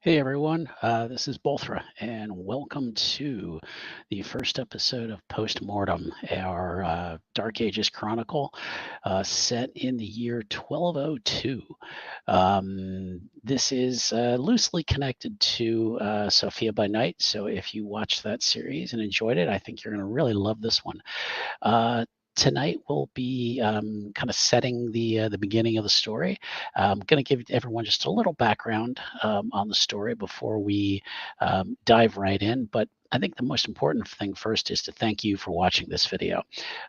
Hey everyone, this is Bolthra, and welcome to the first episode of Post Mortem, our Dark Ages chronicle set in the year 1202. This is loosely connected to Sophia by Night, so if you watched that series and enjoyed it, I think you're going to really love this one. Tonight we'll be kind of setting the beginning of the story. I'm going to give everyone just a little background on the story before we dive right in. But I think the most important thing first is to thank you for watching this video.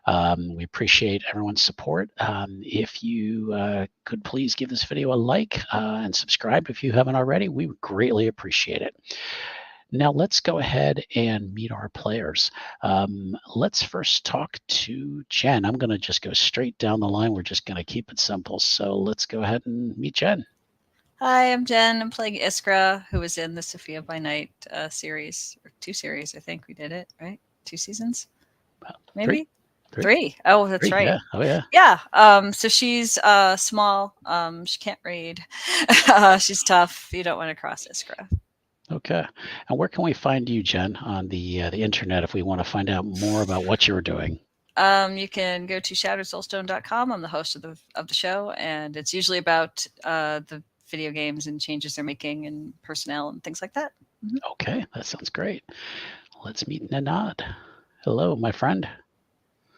We appreciate everyone's support. If you could please give this video a like and subscribe if you haven't already, we would greatly appreciate it. Now let's go ahead and meet our players. Let's first talk to Jen. I'm going to just go straight down the line. We're just going to keep it simple. So let's go ahead and meet Jen. Hi, I'm Jen. I'm playing Iskra, who was in the Sophia by Night series, or 2 series. I think we did it, right? 2 seasons, maybe. Three. Oh, that's right. Yeah. Oh, yeah. Yeah. So she's small. She can't read. She's tough. You don't want to cross Iskra. Okay. And where can we find you, Jen, on the internet if we want to find out more about what you're doing? You can go to shatteredsoulstone.com. I'm the host of the show, and it's usually about the video games and changes they're making and personnel and things like that. Mm-hmm. Okay, that sounds great. Let's meet Nanad. Hello, my friend.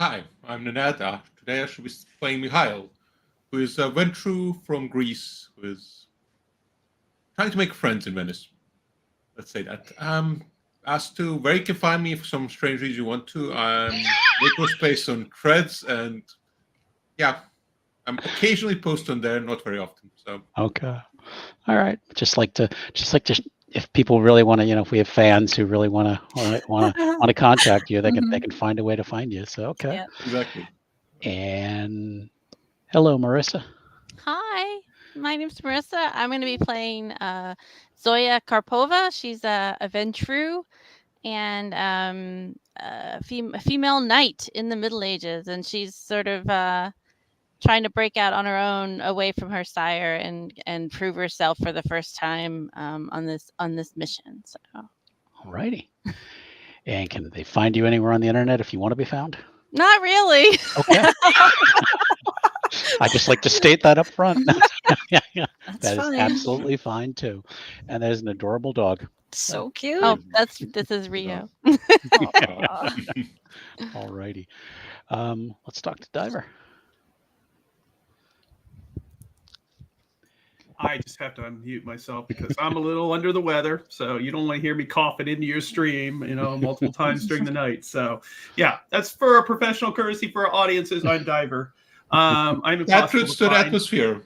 Hi, I'm Nanad. Today I should be playing Mihail, who is a venture from Greece, who is trying to make friends in Venice. Let's say that. As to where you can find me, if some strange reason you want to, I'm Nicholas Place on Threads, and yeah, I'm occasionally post on there, not very often. So okay, all right. Just like to, if people really want to, if we have fans who really want to contact you, they can find a way to find you. So okay, yeah. Exactly. And hello, Marissa. Hi, my name's Marissa. I'm going to be playing Zoya Karpova. She's a Ventru and a female knight in the Middle Ages, and she's sort of trying to break out on her own away from her sire and prove herself for the first time on this mission. So, alrighty. And can they find you anywhere on the internet if you want to be found? Not really. Okay. I just like to state that up front. That's that fine. is absolutely fine too. And there's an adorable dog. So cute. Oh, this is Rio. Alrighty. Let's talk to Diver. I just have to unmute myself because I'm a little under the weather. So you don't want to hear me coughing into your stream, multiple times during the night. So yeah, that's for a professional courtesy for our audiences. I'm Diver. I'm that fits to the atmosphere.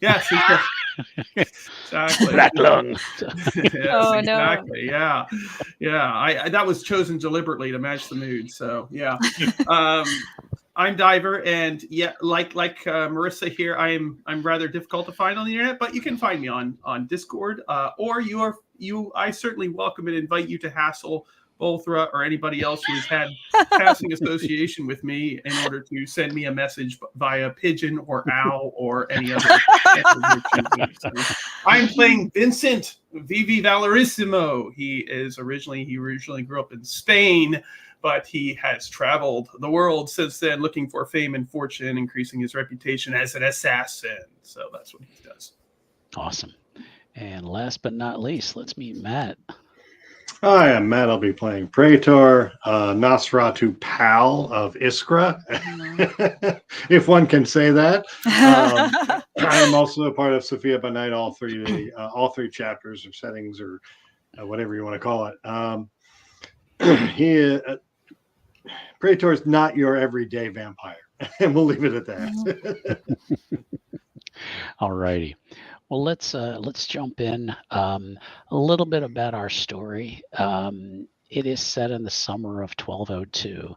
Yes, exactly. Black lung. Yes, Oh, exactly. No. Yeah. I that was chosen deliberately to match the mood. So yeah. I'm Diver, and yeah, like Marissa here, I'm rather difficult to find on the internet, but you can find me on Discord, or I certainly welcome and invite you to hassle Bolthra or anybody else who has had passing association with me in order to send me a message via pigeon or owl or any other. I'm playing Vincent Vivi Valorissimo. He originally grew up in Spain, but he has traveled the world since then looking for fame and fortune, increasing his reputation as an assassin. So that's what he does. Awesome. And last but not least, let's meet Matt. Hi, I'm Matt. I'll be playing Praetor, Nosferatu Pal of Iskra, if one can say that. I am also a part of Sophia by Night, all three chapters or settings or whatever you want to call it. Praetor is not your everyday vampire, and we'll leave it at that. All righty. Well, let's jump in. A little bit about our story. It is set in the summer of 1202,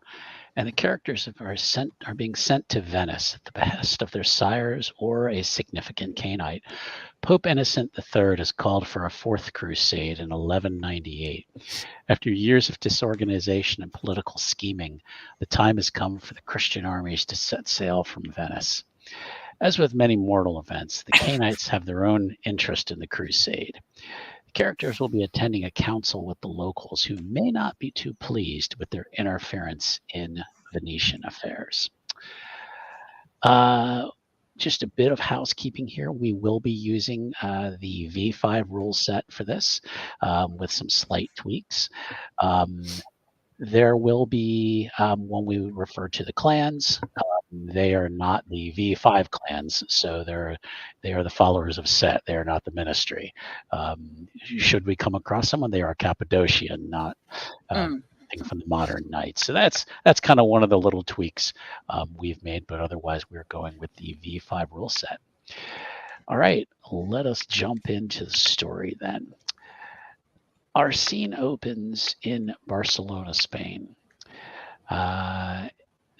and the characters are being sent to Venice at the behest of their sires or a significant Cainite. Pope Innocent III has called for a fourth crusade in 1198. After years of disorganization and political scheming, the time has come for the Christian armies to set sail from Venice. As with many mortal events, the Cainites have their own interest in the crusade. The characters will be attending a council with the locals who may not be too pleased with their interference in Venetian affairs. Just a bit of housekeeping here. We will be using the V5 rule set for this with some slight tweaks. There will be, when we refer to the clans, they are not the V5 clans, so they are the followers of Set. They are not the ministry. Should we come across someone, they are Cappadocian, not anything from the modern knights. So that's kind of one of the little tweaks we've made, but otherwise we're going with the V5 rule set. All right, let us jump into the story then. Our scene opens in Barcelona, Spain.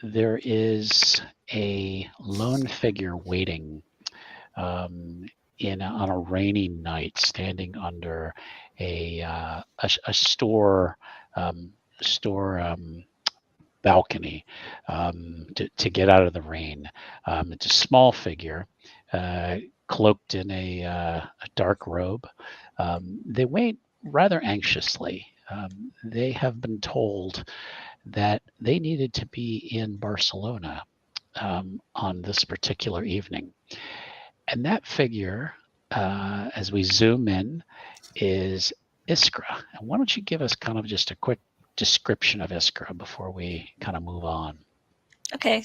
There is a lone figure waiting on a rainy night, standing under a store balcony to get out of the rain. It's a small figure, cloaked in a dark robe. They wait rather anxiously. They have been told that they needed to be in Barcelona on this particular evening. And that figure, as we zoom in, is Iskra. And why don't you give us kind of just a quick description of Iskra before we kind of move on? Okay,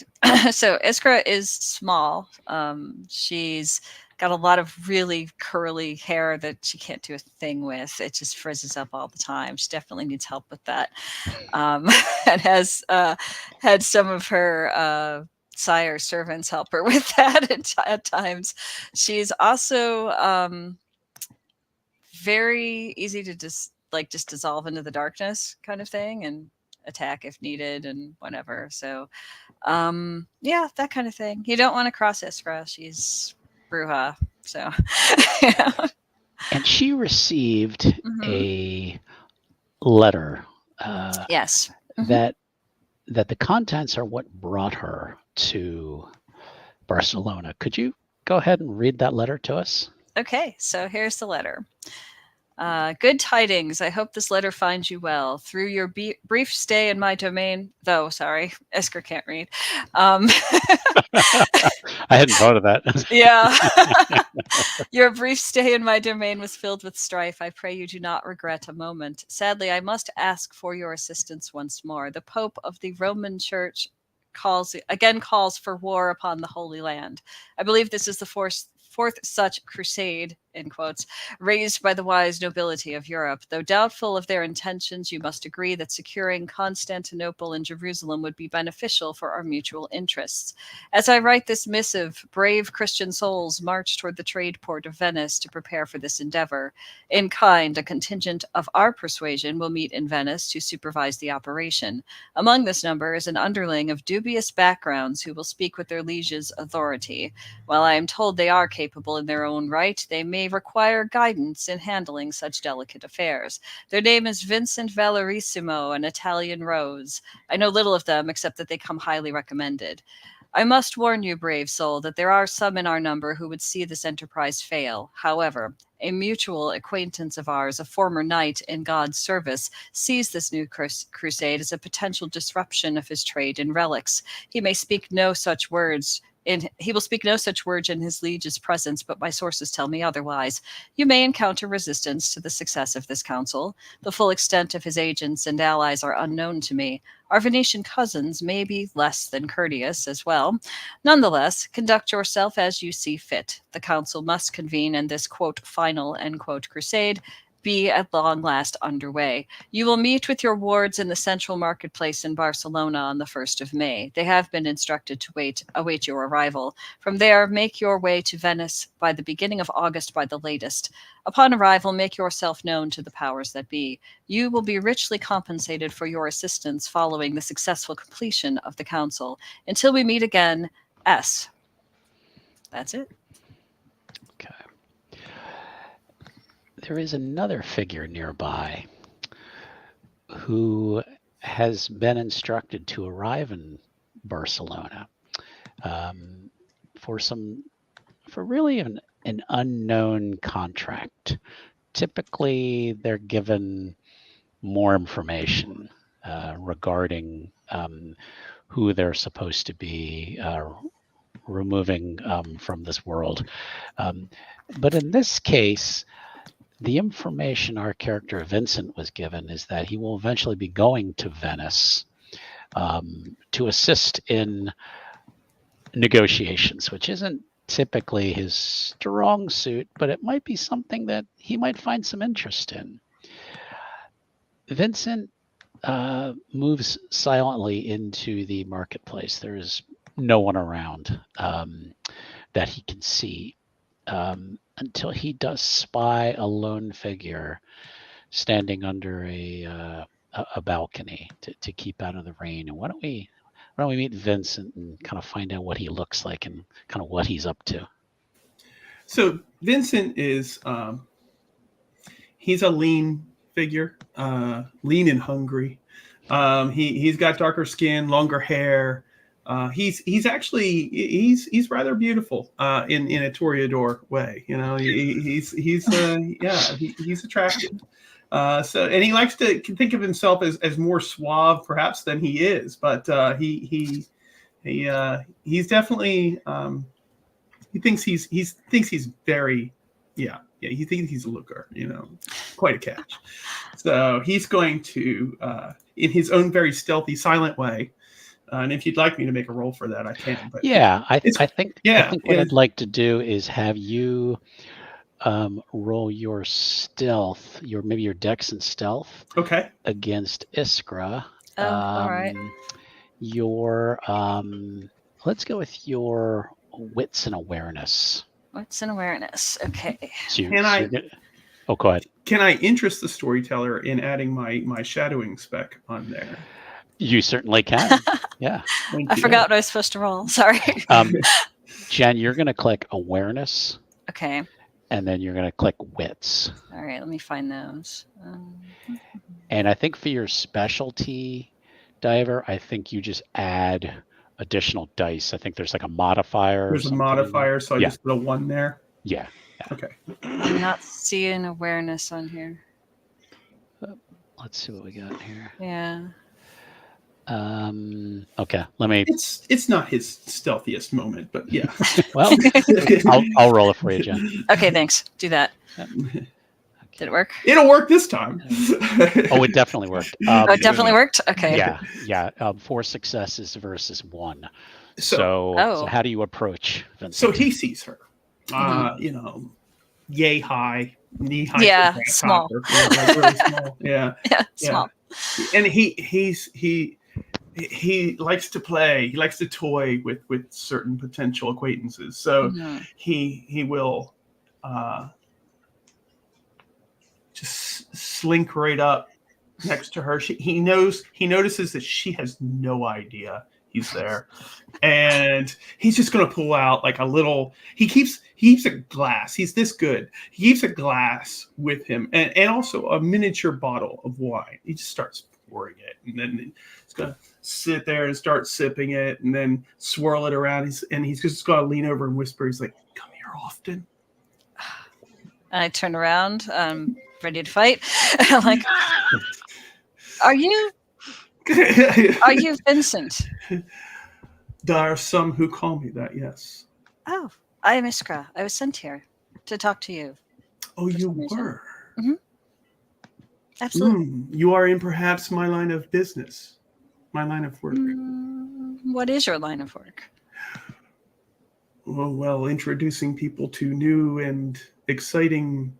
so Iskra is small. She's got a lot of really curly hair that she can't do a thing with. It just frizzes up all the time. She definitely needs help with that. And has had some of her sire servants help her with that at times. She's also very easy to just dissolve into the darkness kind of thing and attack if needed and whatever. So yeah, that kind of thing. You don't want to cross Iskra. She's Bruja. So yeah. And she received a letter. Yes. That the contents are what brought her to Barcelona. Could you go ahead and read that letter to us? Okay, so here's the letter. Good tidings. I hope this letter finds you well. Through your brief stay in my domain, Iskra can't read. I hadn't thought of that. Yeah. Your brief stay in my domain was filled with strife. I pray you do not regret a moment. Sadly, I must ask for your assistance once more. The Pope of the Roman Church calls for war upon the Holy Land. I believe this is the fourth such crusade, in quotes, raised by the wise nobility of Europe. Though doubtful of their intentions, you must agree that securing Constantinople and Jerusalem would be beneficial for our mutual interests. As I write this missive, brave Christian souls march toward the trade port of Venice to prepare for this endeavor. In kind, a contingent of our persuasion will meet in Venice to supervise the operation. Among this number is an underling of dubious backgrounds who will speak with their liege's authority. While I am told they are capable in their own right, they may require guidance in handling such delicate affairs. Their name is Vincent Valerissimo and Italian Rose. I know little of them except that they come highly recommended. I must warn you, brave soul, that there are some in our number who would see this enterprise fail. However, a mutual acquaintance of ours, a former knight in God's service, sees this new crusade as a potential disruption of his trade in relics. He will speak no such words in his liege's presence, but my sources tell me otherwise. You may encounter resistance to the success of this council. The full extent of his agents and allies are unknown to me. Our Venetian cousins may be less than courteous as well. Nonetheless, conduct yourself as you see fit. The council must convene, and this, quote, final, end quote, crusade be at long last underway. You will meet with your wards in the central marketplace in Barcelona on the 1st of May. They have been instructed to await your arrival. From there, make your way to Venice by the beginning of August by the latest. Upon arrival, make yourself known to the powers that be. You will be richly compensated for your assistance following the successful completion of the council. Until we meet again, S. That's it. Okay. There is another figure nearby who has been instructed to arrive in Barcelona for really an unknown contract typically they're given more information regarding who they're supposed to be removing from this world. But in this case, the information our character Vincent was given is that he will eventually be going to Venice to assist in negotiations, which isn't typically his strong suit, but it might be something that he might find some interest in. Vincent moves silently into the marketplace. There is no one around that he can see until he does spy a lone figure standing under a balcony to keep out of the rain. And why don't we meet Vincent and kind of find out what he looks like and kind of what he's up to? So Vincent is he's a lean figure, lean and hungry. He's got darker skin, longer hair. He's actually rather beautiful in a toreador way. You know, he's attractive. And he likes to think of himself as more suave perhaps than he is, but he's definitely he thinks he's very he thinks he's a looker, you know, quite a catch. So he's going to in his own very stealthy, silent way. And if you'd like me to make a roll for that, I can. But I think what I'd like to do is have you roll your stealth, maybe your dex and stealth. Okay. Against Iskra. All right. Your let's go with your wits and awareness. Wits and awareness. Okay. Go ahead. Can I interest the storyteller in adding my shadowing spec on there? You certainly can. Yeah. I forgot what I was supposed to roll. Sorry. Jen, you're going to click awareness. Okay. And then you're going to click wits. All right. Let me find those. And I think for your specialty, Diver, I think you just add additional dice. I think there's like a modifier. There's a modifier, so I just put a 1 there. Yeah. Okay. I'm not seeing awareness on here. Let's see what we got here. Yeah. Okay. Let me. It's not his stealthiest moment, but yeah. Well, I'll roll it for you, Jen. Okay, thanks. Do that. Yep. Did it work? It'll work this time. Oh, it definitely worked. It definitely worked? Okay. Yeah. 4 successes versus 1. So So how do you approach Vincent? So he sees her. You know, yay high, knee high. Yeah, small. Like really small. Yeah. Small. And he likes to play. He likes to toy with certain potential acquaintances. So he will just slink right up next to her. He notices that she has no idea he's there, and he's just going to pull out like a little. He keeps a glass. He's this good. He keeps a glass with him, and also a miniature bottle of wine. He just starts pouring it, and then he's going to sit there and start sipping it, and then swirl it around. He's just going to lean over and whisper. He's like, "Come here often." I turn around, ready to fight. I'm like, Are you Vincent? There are some who call me that, yes. Oh, I am Iskra. I was sent here to talk to you. Oh, you were? Mm-hmm. Absolutely. You are in perhaps my line of business, my line of work. What is your line of work? Well, introducing people to new and exciting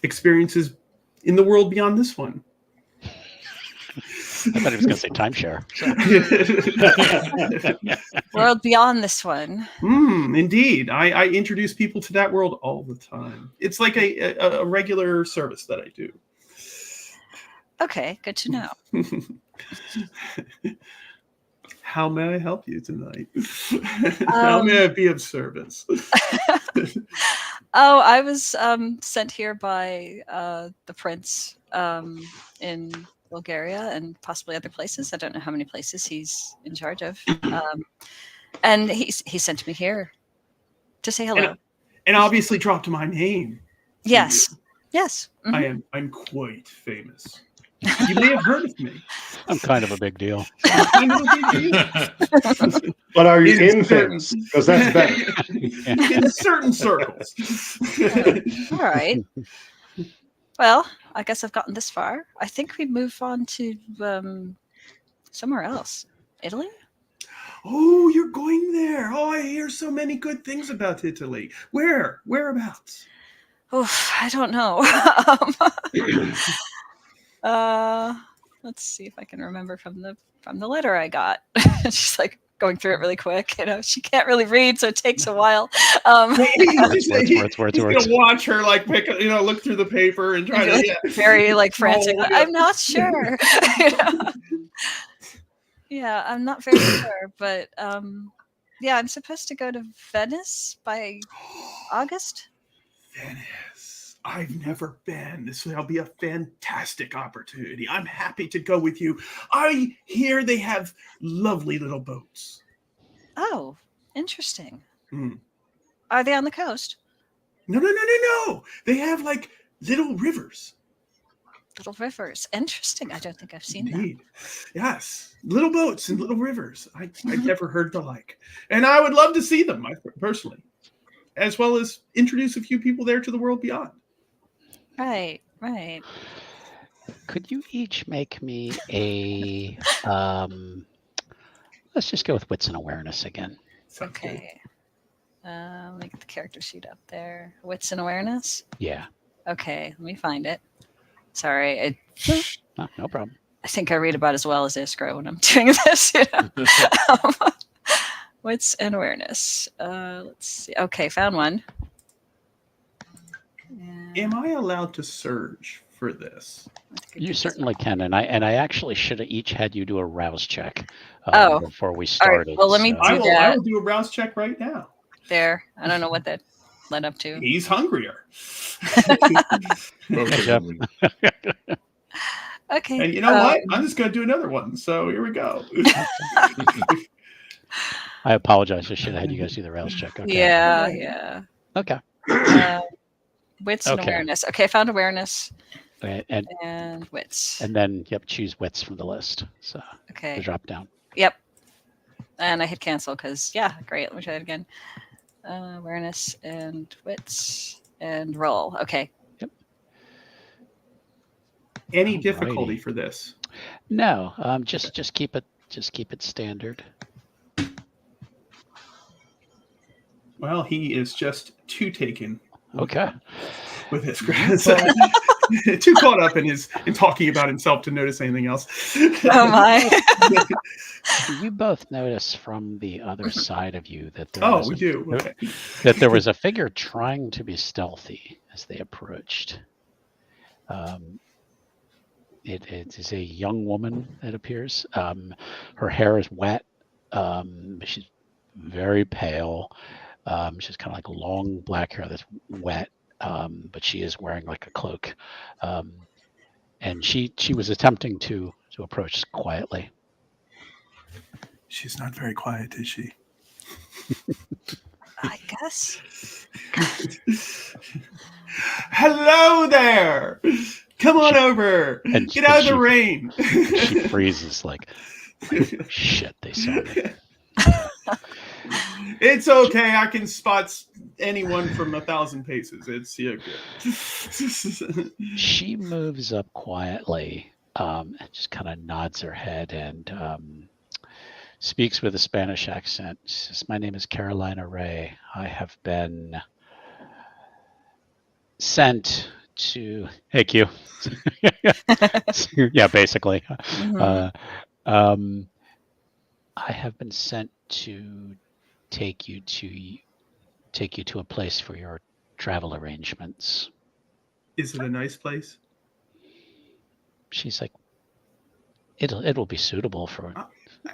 experiences in the world beyond this one. I thought he was going to say timeshare. World beyond this one. Indeed. I introduce people to that world all the time. It's like a regular service that I do. Okay, good to know. How may I help you tonight? How may I be of service? I was sent here by the prince in Bulgaria and possibly other places. I don't know how many places he's in charge of. And he sent me here to say hello. And obviously dropped my name. Yes. Yes. Mhm. I'm quite famous. You may have heard of me. I'm kind of a big deal. Kind of a big deal. But are you In infants? Because that's better. In certain circles. All right. Well, I guess I've gotten this far. I think we move on to somewhere else. Italy? Oh, you're going there. Oh, I hear so many good things about Italy. Whereabouts? Oof, I don't know. Let's see if I can remember from the letter I got. She's like going through it really quick. She can't really read, so it takes a while. He's Words. gonna watch her like pick, look through the paper and try to very like frantic. Oh, I'm not sure. Yeah, I'm not very sure, but yeah, I'm supposed to go to Venice by August. Venice. I've never been. This will be a fantastic opportunity. I'm happy to go with you. I hear they have lovely little boats. Oh, interesting. Mm. Are they on the coast? No. They have like little rivers. Little rivers. Interesting. I don't think I've seen Indeed. Yes. Little boats and little rivers. I've never heard the like. And I would love to see them, personally, as well as introduce a few people there to the world beyond. that. Right. Could you each make me a let's just go with wits and awareness again. Sounds good. Okay. Let me get the character sheet up there. Wits and awareness. Yeah. Okay, let me find it. Sorry, No problem. I think I read about as well as Iskra when I'm doing this. Wits and awareness. Let's see. Okay, found one. Am I allowed to surge for this? You certainly can, and I actually should have each had you do a rouse check before we All right, started. well, let me I do will that. do a rouse check right now. There. I don't know what that led up to. He's hungrier. Okay. And you know what? I'm just going to do another one. So here we go. I apologize. I should have had you guys do the rouse check. Okay. Yeah. Okay. Wits and Okay. awareness. Okay, I found awareness And wits. then choose wits from the list. So Okay. the drop down. Yep. And I hit cancel because great. Let me try it again. Awareness and wits and roll. Okay. Yep. Any difficulty for this? No. Just keep it standard. Well, he is just too taken. Okay. With his too caught up in talking about himself to notice anything else. Oh my. You both notice from the other side of you that we do. Okay. That there was a figure trying to be stealthy as they approached. It is a young woman, it appears. Her hair is wet. She's very pale. She's kind of like long black hair that's wet, but she is wearing like a cloak. And she was attempting to approach quietly. She's not very quiet, is she? I guess. Hello there. Come on over. Get out of the rain. She freezes like, shit, they saw me. It's okay. I can spot anyone from 1,000 paces. It's good. She moves up quietly, and just kind of nods her head and speaks with a Spanish accent. She says, "My name is Carolina Ray. I have been sent to..." Hey, Q. Yeah, basically. Mm-hmm. I have been sent to take you to a place for your travel arrangements. Is it a nice place? She's like, it'll be suitable for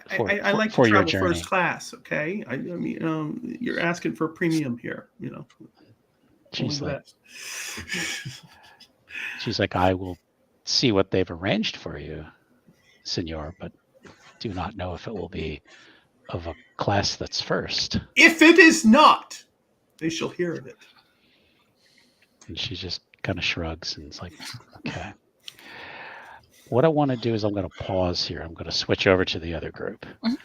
I like for to your travel journey. first class. Okay, I mean, you're asking for premium here. She's like, I will see what they've arranged for you, senor, but do not know if it will be of a class that's first. If it is not, they shall hear of it. And she just kind of shrugs and it's like, okay. What I want to do is I'm going to pause here. I'm going to switch over to the other group. Mhm.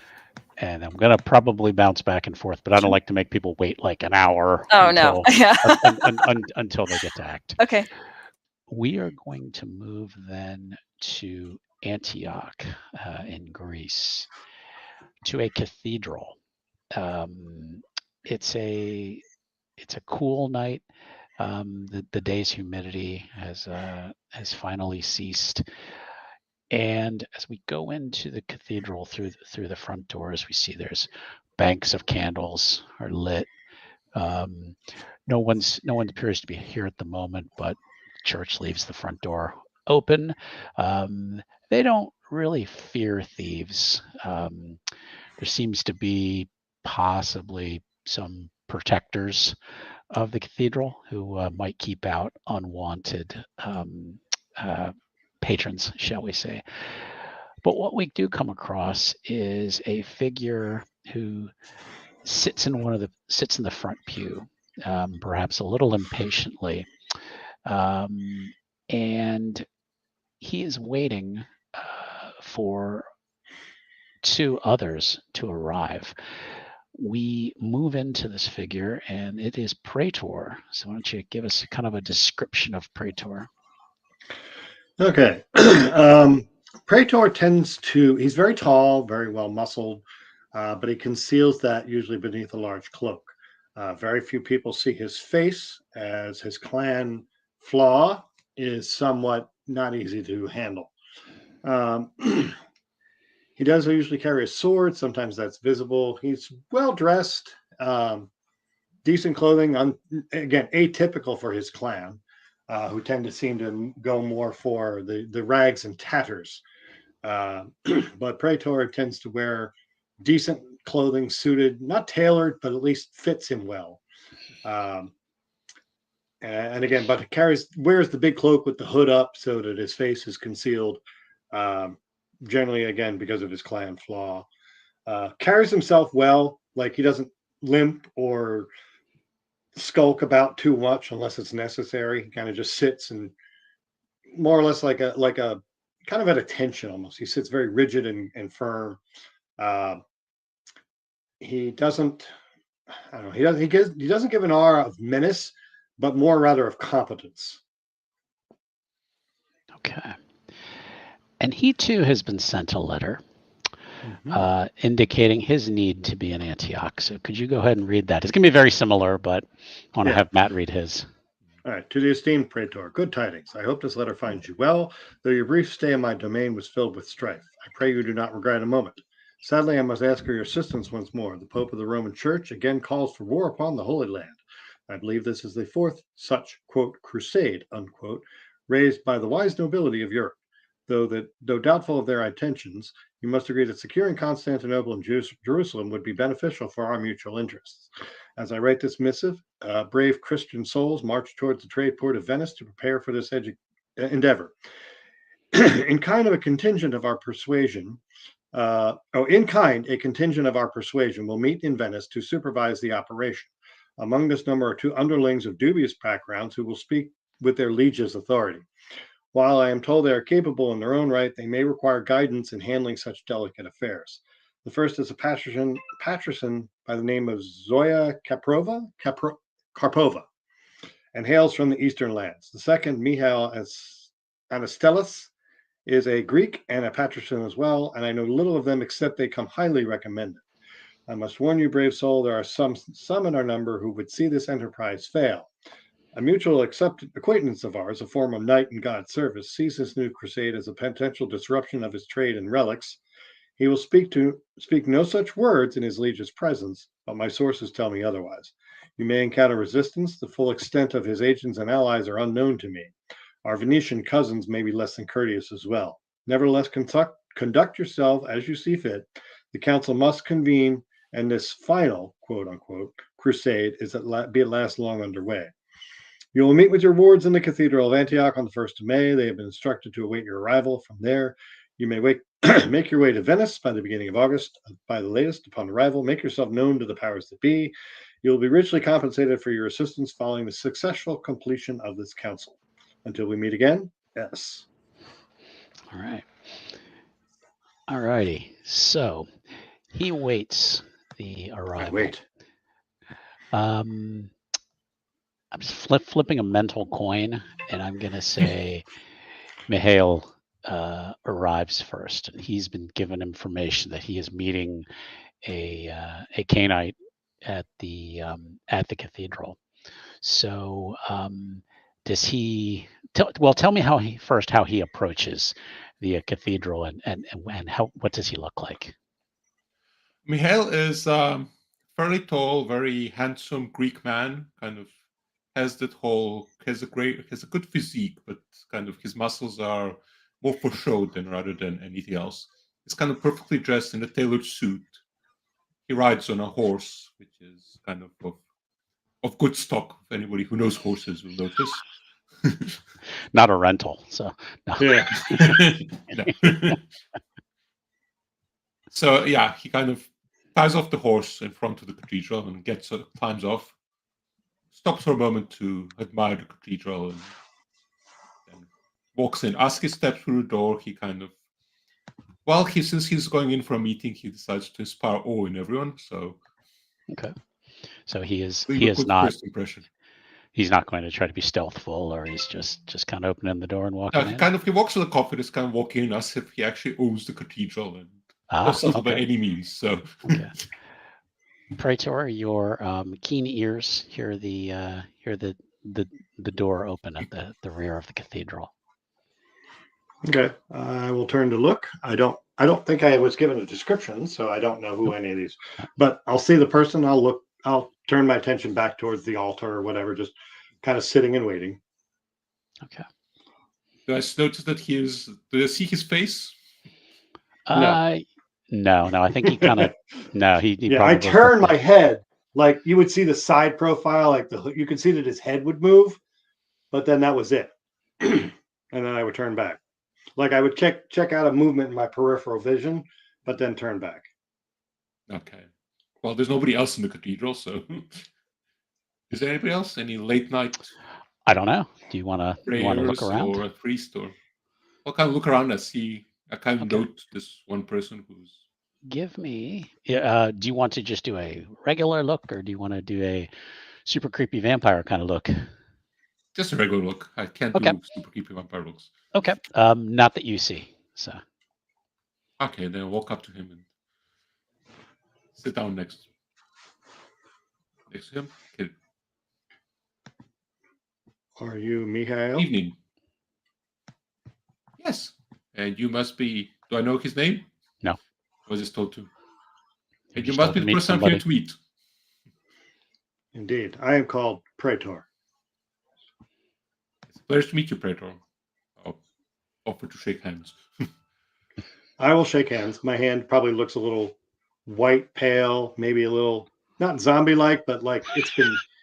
And I'm going to probably bounce back and forth, but I don't like to make people wait like an hour Oh, until, no. Yeah. until they get to act. Okay. We are going to move then to Antioch in Greece, to a cathedral. It's a cool night. The day's humidity has finally ceased, and as we go into the cathedral through the front doors, we see there's banks of candles are lit. No one appears to be here at the moment, but the church leaves the front door open. They don't really fear thieves. There seems to be possibly some protectors of the cathedral who might keep out unwanted patrons, shall we say. But what we do come across is a figure who sits in the front pew, perhaps a little impatiently, and he is waiting for two others to arrive. We move into this figure, and it is Praetor. So why don't you give us kind of a description of Praetor? Okay. Praetor he's very tall, very well muscled, but he conceals that usually beneath a large cloak. Very few people see his face, as his clan flaw is somewhat not easy to handle. He does usually carry a sword. Sometimes that's visible. He's well dressed, decent clothing. Again, atypical for his clan, who tend to seem to go more for the rags and tatters. But Praetor tends to wear decent clothing, suited, not tailored, but at least fits him well. And again, but wears the big cloak with the hood up so that his face is concealed. Generally, again, because of his clan flaw. Carries himself well, like he doesn't limp or skulk about too much unless it's necessary. He kind of just sits and more or less like a kind of at attention almost. He sits very rigid and firm. He doesn't, I don't know, he doesn't give an aura of menace, but more rather of competence. Okay. And he too has been sent a letter indicating his need to be in Antioch. So could you go ahead and read that? It's going to be very similar, but I want to have Matt read his. All right. To the esteemed Praetor, good tidings. I hope this letter finds you well, though your brief stay in my domain was filled with strife. I pray you do not regret a moment. Sadly, I must ask for your assistance once more. The Pope of the Roman Church again calls for war upon the Holy Land. I believe this is the fourth such, quote, crusade, unquote, raised by the wise nobility of Europe. Though doubtful of their intentions, you must agree that securing Constantinople and Jerusalem would be beneficial for our mutual interests. As I write this missive, brave Christian souls march towards the trade port of Venice to prepare for this endeavor. A contingent of our persuasion will meet in Venice to supervise the operation. Among this number are two underlings of dubious backgrounds who will speak with their liege's authority. While I am told they are capable in their own right, they may require guidance in handling such delicate affairs. The first is a patrician by the name of Zoya Karpova, and hails from the eastern lands. The second, Mihail Anastelis, is a Greek and a patrician as well, and I know little of them except they come highly recommended. I must warn you, brave soul, there are some in our number who would see this enterprise fail. A mutual acquaintance of ours, a former knight in God's service, sees this new crusade as a potential disruption of his trade in relics. He will speak no such words in his liege's presence, but my sources tell me otherwise. You may encounter resistance. The full extent of his agents and allies are unknown to me. Our Venetian cousins may be less than courteous as well. Nevertheless, conduct yourself as you see fit. The council must convene, and this final, quote unquote, crusade is at last long underway. You will meet with your wards in the Cathedral of Antioch on the 1st of May. They have been instructed to await your arrival. From there, you may make your way to Venice by the beginning of August. By the latest, upon arrival, make yourself known to the powers that be. You will be richly compensated for your assistance following the successful completion of this council. until we meet again. Yes. All right. All righty. So he waits the arrival. I wait. I'm just flipping a mental coin, and I'm gonna say Mihail arrives first, and he's been given information that he is meeting a Cainite at the cathedral. So does he? Tell me how he approaches the cathedral, and what does he look like? Mihail is fairly tall, very handsome Greek man. Kind of has a good physique, but kind of his muscles are more for show rather than anything else. He's kind of perfectly dressed in a tailored suit. He rides on a horse, which is kind of good stock. If anybody who knows horses will notice. Not a rental, so no. Yeah. No. So yeah, he kind of ties off the horse in front of the cathedral and climbs off, stops for a moment to admire the cathedral, and then walks in. As he steps through the door, he kind of, since he's going in for a meeting, he decides to inspire awe in everyone. So okay, so he is not. First impression. He's not going to try to be stealthful, or he's just kind of opening the door and walking in. He walks with the confidence, kind of walking in as if he actually owns the cathedral and doesn't by any means. So, okay. Praetor, your keen ears hear the door open at the rear of the cathedral. Okay, I will turn to look. I don't think I was given a description, so I don't know who any of these. But I'll see the person. I'll turn my attention back towards the altar or whatever, just kind of sitting and waiting. Okay. Do I notice that do I see his face? No. I think he kind of no. He yeah. I turn my head, like you would see the side profile, like you could see that his head would move, but then that was it, and then I would turn back, like I would check out a movement in my peripheral vision, but then turn back. Okay. Well, there's nobody else in the cathedral, so is there anybody else? Any late night? I don't know. Do you want to look around, or a priest, or I'll kind of look around and see. I kind of note this one person who's. Give me. Do you want to just do a regular look, or do you want to do a super creepy vampire kind of look? Just a regular look. I can't do super creepy vampire looks. Okay. Not that you see. So. Okay, then I'll walk up to him and sit down next to him. Okay. Are you Mihail? Evening. Yes. And you must be. Do I know his name? No. Was this told to? And you must be the person I'm here to meet. Indeed. I am called Praetor. It's a pleasure to meet you, Praetor. I'll offer to shake hands. I will shake hands. My hand probably looks a little white, pale, maybe a little not zombie-like, but like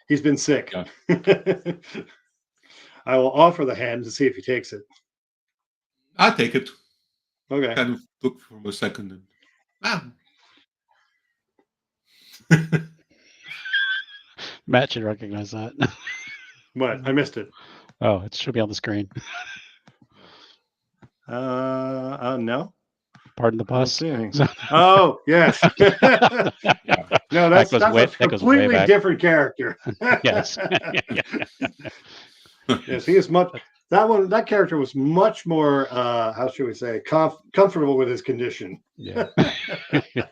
he's been sick. Yeah. I will offer the hand to see if he takes it. I'll take it. Okay. Kind of look for a second and Matt should recognize that. What? I missed it. Oh, it should be on the screen. No. Pardon the pause. Oh, yes. No, that's a completely different character. Yes. Yes, he is much. That character was much more. How should we say? Comfortable with his condition. Yeah. Yeah.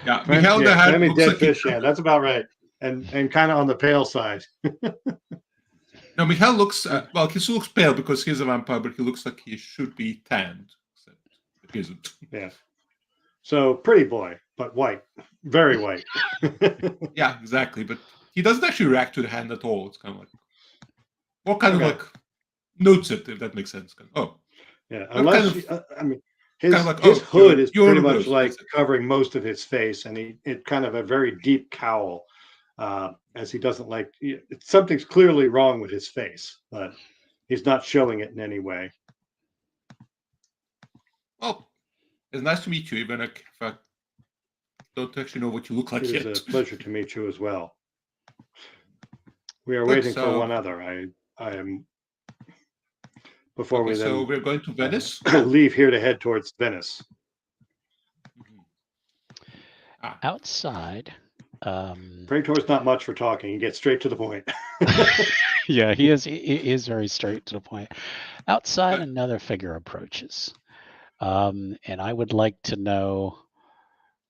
Dead fish. Yeah, that's about right. And kind of on the pale side. Now, Mihail looks he still looks pale because he's a vampire, but he looks like he should be tanned. Except he isn't. Yeah. So pretty boy, but white, very white. Yeah, exactly. But he doesn't actually react to the hand at all. It's kind of like, or kind of like notes it, if that makes sense. Yeah. Unless his hood is pretty much like covering most of his face, and it kind of a very deep cowl. As he doesn't like something's clearly wrong with his face, but he's not showing it in any way. Well, it's nice to meet you, even if I don't actually know what you look like yet. It's a pleasure to meet you as well. We are waiting for one other. I am before we so then we're going to Venice. leave here to head towards Venice. Outside, Praetor's not much for talking. He gets straight to the point. yeah, he is very straight to the point. Outside, another figure approaches, and I would like to know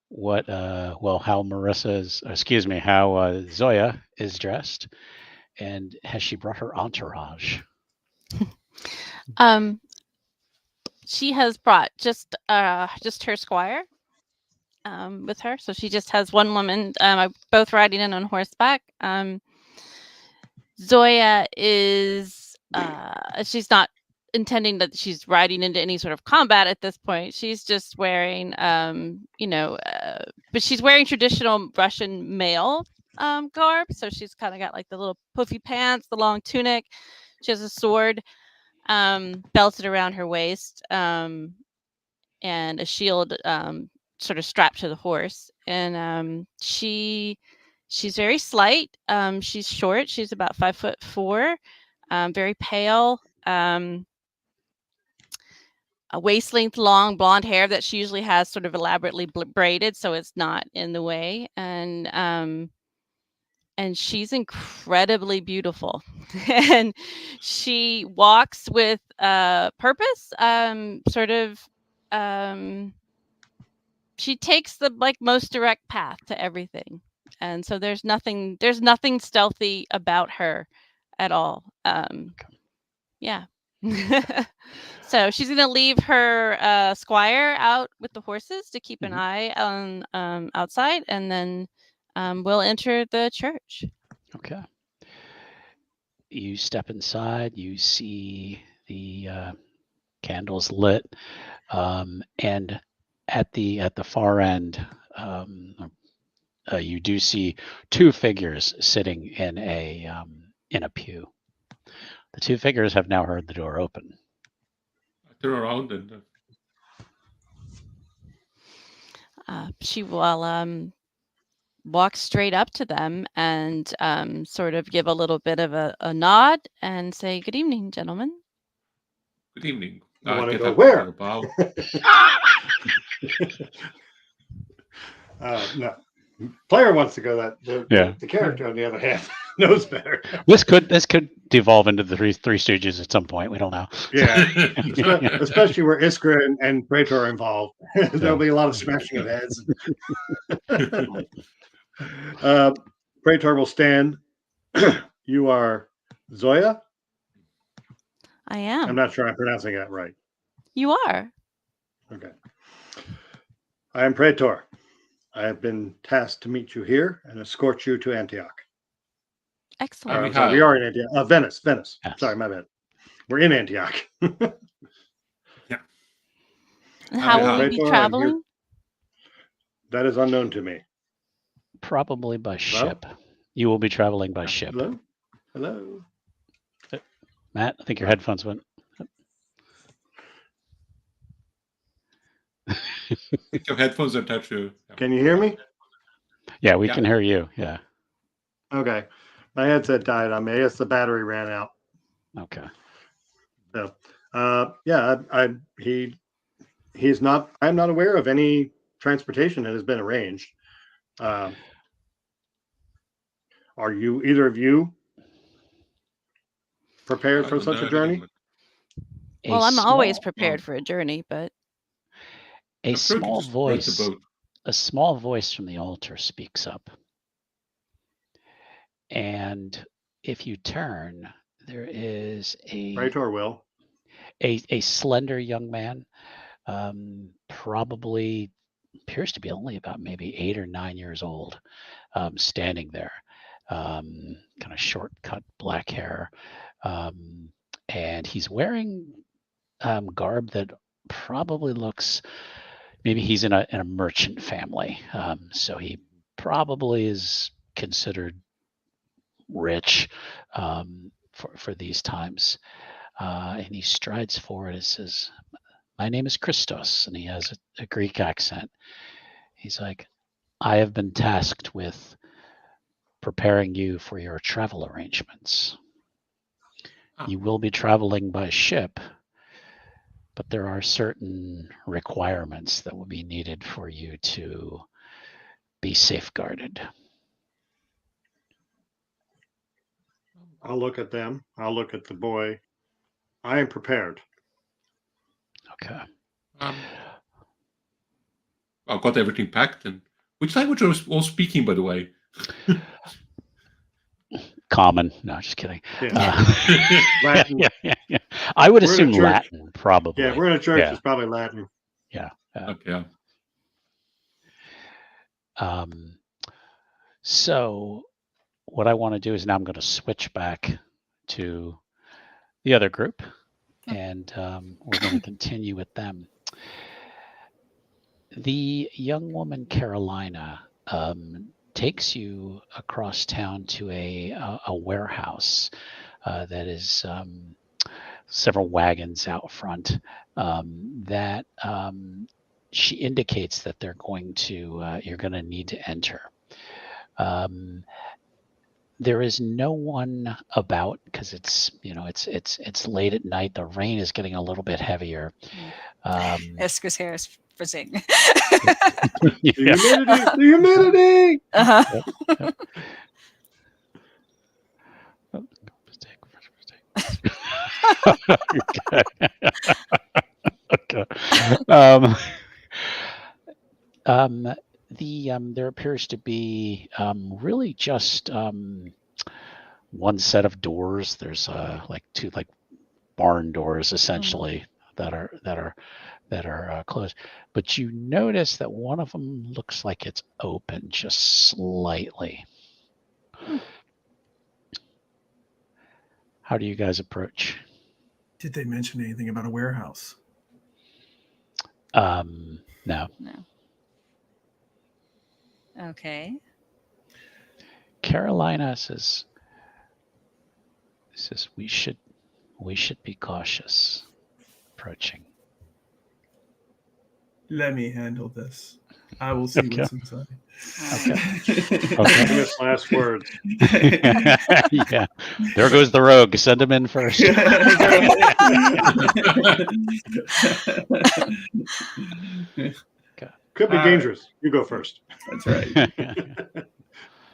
what how Zoya is dressed, and has she brought her entourage? She has brought just her squire with her, so she just has one woman, both riding in on horseback. Zoya is she's not intending that she's riding into any sort of combat at this point. She's just wearing but she's wearing traditional Russian male garb, so she's kind of got like the little puffy pants, the long tunic. She has a sword belted around her waist, and a shield sort of strapped to the horse. And she's very slight. She's short. She's about 5'4", very pale. A waist length long blonde hair that she usually has sort of elaborately braided, so it's not in the way. And she's incredibly beautiful. And she walks with purpose, she takes the most direct path to everything. And so there's nothing stealthy about her at all. Yeah. So she's going to leave her squire out with the horses to keep an eye on outside, and then we'll enter the church. Okay. You step inside, you see the candles lit, and at the far end, you do see two figures sitting in a pew. The two figures have now heard the door open. I turn around and she will walk straight up to them and sort of give a little bit of a nod and say, "Good evening, gentlemen." good evening. You want to Get go up where? to the bow. No. Player wants to go that. The character, on the other hand, knows better. This could devolve into the Three Stooges at some point. We don't know. Yeah, especially where Iskra and Praetor are involved. There'll be a lot of smashing of heads. Praetor will stand. You are Zoya? I am. I'm not sure I'm pronouncing that right. You are. Okay. I am Praetor. I have been tasked to meet you here and escort you to Antioch. Excellent. We are in Antioch. Venice. Yes. Sorry, my bad. We're in Antioch. Yeah. And how will we be traveling? That is unknown to me. Probably by ship. You will be traveling by ship. Hello. Matt, I think your headphones went. Your headphones are touch you. Can you hear me? Yeah, we can hear you. Yeah. Okay. My headset died on me. I guess the battery ran out. Okay. So, he's not. I'm not aware of any transportation that has been arranged. Are you, either of you, prepared for such a journey? Well, I'm always prepared for a journey, but a small voice from the altar speaks up. And if you turn, there is Praetor will. A slender young man, probably appears to be only about maybe 8 or 9 years old, standing there, kind of short cut black hair, and he's wearing garb that probably looks, maybe he's in a merchant family, so he probably is considered rich for these times, and he strides forward and says, "My name is Christos," and he has a Greek accent. He's like, "I have been tasked with preparing you for your travel arrangements." You will be traveling by ship, but there are certain requirements that will be needed for you to be safeguarded. I'll look at them. I'll look at the boy. I am prepared. Okay. I've got everything packed. And which language are we all speaking, by the way? Common. No, just kidding. Yeah. Latin. Yeah. I would We're in a assume church. Latin, probably. Yeah, we're in a church. Yeah. It's probably Latin. Yeah. Okay. So what I want to do is now I'm going to switch back to the other group, and we're going to continue with them. The young woman, Carolina, takes you across town to a warehouse that is several wagons out front that she indicates that they're going to you're going to need to enter. There is no one about because it's late at night. The rain is getting a little bit heavier. Iskra's hair is frizzing. The humidity. The humidity. Uh-huh. Okay. There appears to be really just one set of doors. There's like two barn doors essentially that are closed. But you notice that one of them looks like it's open just slightly. How do you guys approach? Did they mention anything about a warehouse? No. No. Okay. Carolina says we should be cautious approaching. Let me handle this. I will see what's inside. Okay. Famous last words. Yeah. There goes the rogue. Send him in first. Could be dangerous. You go first. That's right. What would you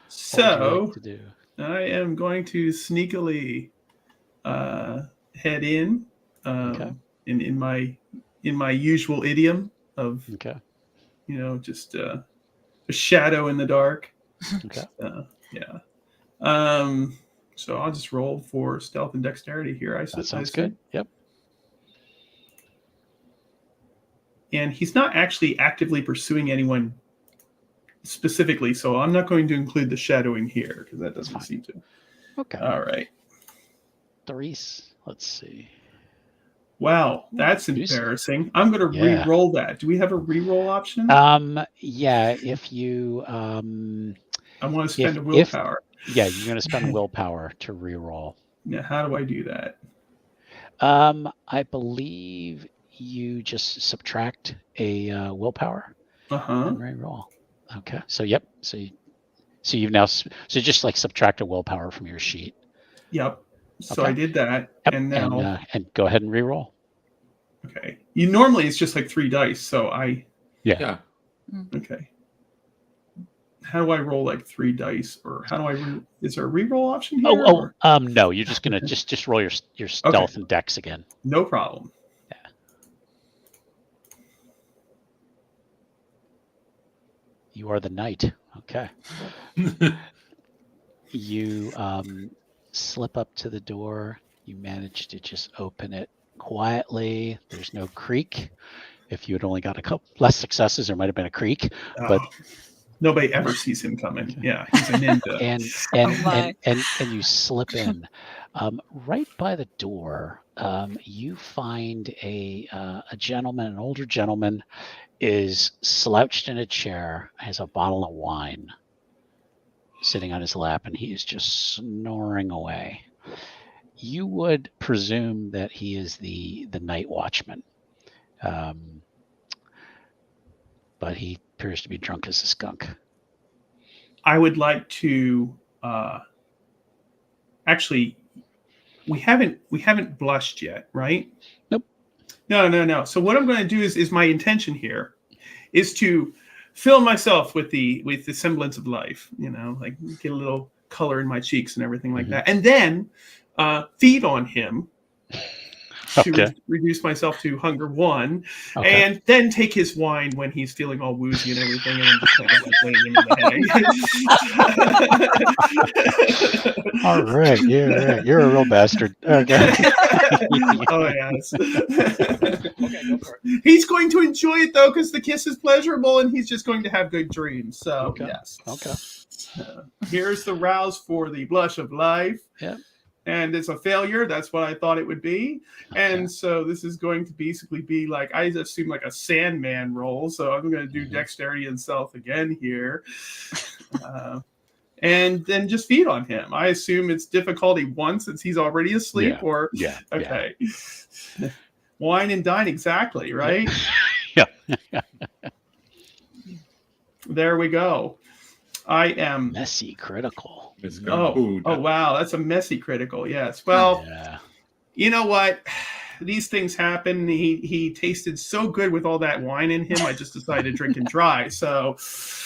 So like to do? I am going to sneakily head in, Okay. in my usual idiom of Okay. just a shadow in the dark. Okay. Yeah. So I'll just roll for stealth and dexterity here. That sounds good. Yep. And he's not actually actively pursuing anyone specifically, so I'm not going to include the shadowing here because that doesn't seem to. Okay. All right. Therese, let's see. Wow, that's Jeez. embarrassing. I'm going to Yeah. re-roll that. Do we have a re-roll option? Yeah, if you I want to spend a willpower. Yeah, you're going to spend willpower to re-roll. Now, how do I do that? I believe you just subtract a willpower and re-roll. Okay. So yep. So you've now just like subtract a willpower from your sheet. Yep. So Okay. I did that, Yep. and now and go ahead and re-roll. okay. Normally it's just like 3 dice, so Yeah. okay. How do I roll like 3 dice, or how do I? Is there a re-roll option here? No, you're just gonna just roll your stealth and dex again. No problem. Yeah. You are the knight. Okay. You slip up to the door. You manage to just open it quietly. There's no creak. If you had only got a couple less successes, there might have been a creak. But nobody ever sees him coming. Yeah, he's a ninja. and you slip in. Right by the door, you find a gentleman, an older gentleman, is slouched in a chair, has a bottle of wine sitting on his lap, and he is just snoring away. You would presume that he is the night watchman, but he appears to be drunk as a skunk. I would like to actually, we haven't blushed yet, right? Nope. No. So what I'm going to do is my intention here is to fill myself with the semblance of life, like get a little color in my cheeks and everything like that, and then feed on him to reduce myself to hunger 1, and then take his wine when he's feeling all woozy and everything, and I'm just kind of like laying him in the hay. All right, you're a real bastard. Okay. Oh yes. Okay, go for it. He's going to enjoy it though, because the kiss is pleasurable, and he's just going to have good dreams. So yes. Okay. Here's the rouse for the blush of life. Yeah. And it's a failure. That's what I thought it would be. And so this is going to basically be like, I assume like a Sandman roll. So I'm going to do dexterity and stealth again here. And then just feed on him. I assume it's difficulty 1 since he's already asleep, or okay. Yeah. Wine and dine, exactly, right? Yeah. There we go. I am messy critical. Oh wow, that's a messy critical. Yes. Well, you know what? These things happen. He tasted so good with all that wine in him. I just decided to drink him dry. So.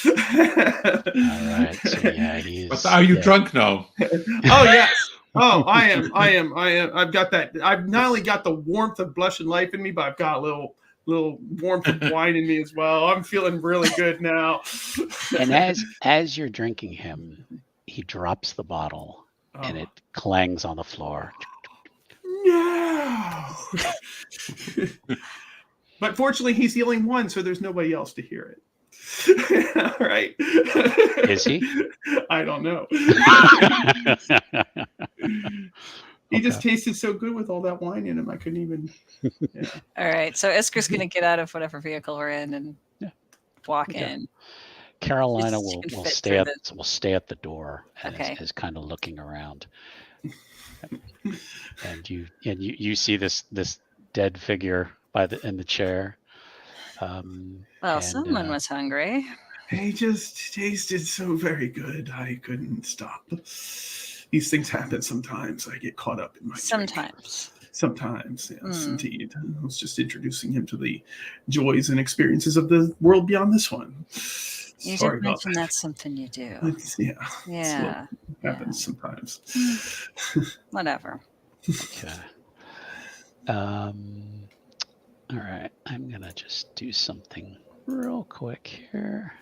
All right. So he's. But are you drunk now? Oh yes. Oh, I am. I've got that. I've not only got the warmth of blush and life in me, but I've got a little warmth of wine in me as well. I'm feeling really good now. And as you're drinking him, he drops the bottle and it clangs on the floor. No. But fortunately, he's the only one, so there's nobody else to hear it. All right. Is he? I don't know. He just tasted so good with all that wine in him. I couldn't even. Yeah. All right. So Iskra's going to get out of whatever vehicle we're in and walk in. Carolina will stay at the door and is kind of looking around. And you see this dead figure in the chair. Someone was hungry. He just tasted so very good. I couldn't stop. These things happen sometimes. I get caught up in my Sometimes, yes, indeed. I was just introducing him to the joys and experiences of the world beyond this one. You Sorry did about mention that. that's something you do. Yeah. Happens sometimes. Whatever. Okay. All right. I'm gonna just do something real quick here.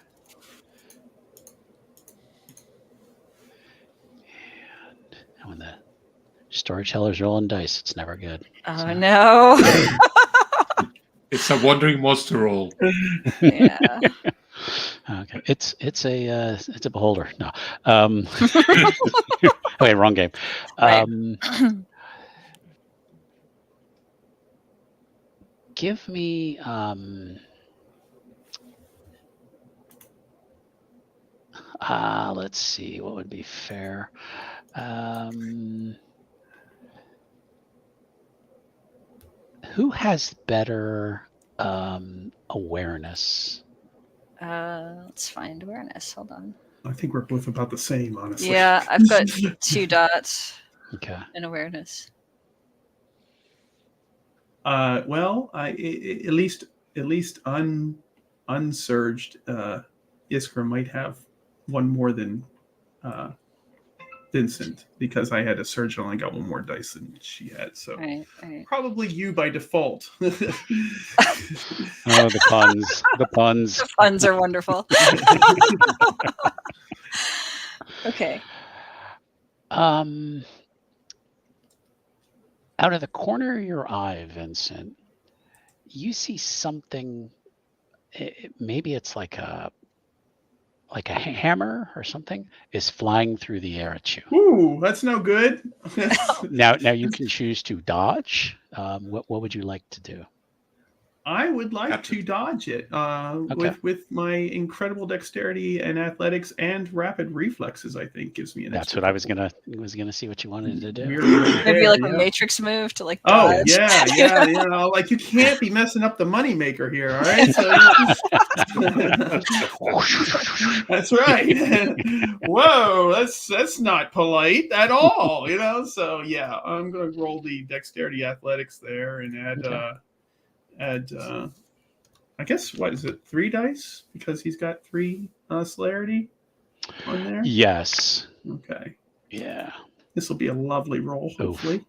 And when the storyteller's rolling dice, it's never good. Oh no. It's a wandering monster roll. Yeah. Okay, it's a beholder. No. Okay, wrong game. Right. Give me let's see what would be fair. Who has better awareness? Let's find awareness. Hold on. I think we're both about the same, honestly. Yeah, I've got 2 dots. Okay. In awareness. Well, at least unsurged, Iskra might have one more than Vincent, because I had a surge and only got 1 more dice than she had. So right. Probably you by default. Oh, the puns. The puns. The puns are wonderful. Okay. Out of the corner of your eye, Vincent, you see something. Maybe it's like a hammer or something is flying through the air at you. Ooh, that's no good. Now you can choose to dodge. What would you like to do? I would like Gotcha. to dodge it Okay. with my incredible dexterity and athletics and rapid reflexes. I think gives me an. That's extra what I was couple. gonna see what you wanted to do. Mirror right Maybe there, like a yeah. Matrix move to like Oh dodge. yeah. You know, like you can't be messing up the moneymaker here. All right, so that's right. Whoa, that's not polite at all. You know, so yeah, I'm gonna roll the dexterity athletics there and add I guess what is it, 3 dice because he's got 3 celerity on there. Yes. Okay, Yeah. this will be a lovely roll. Hopefully.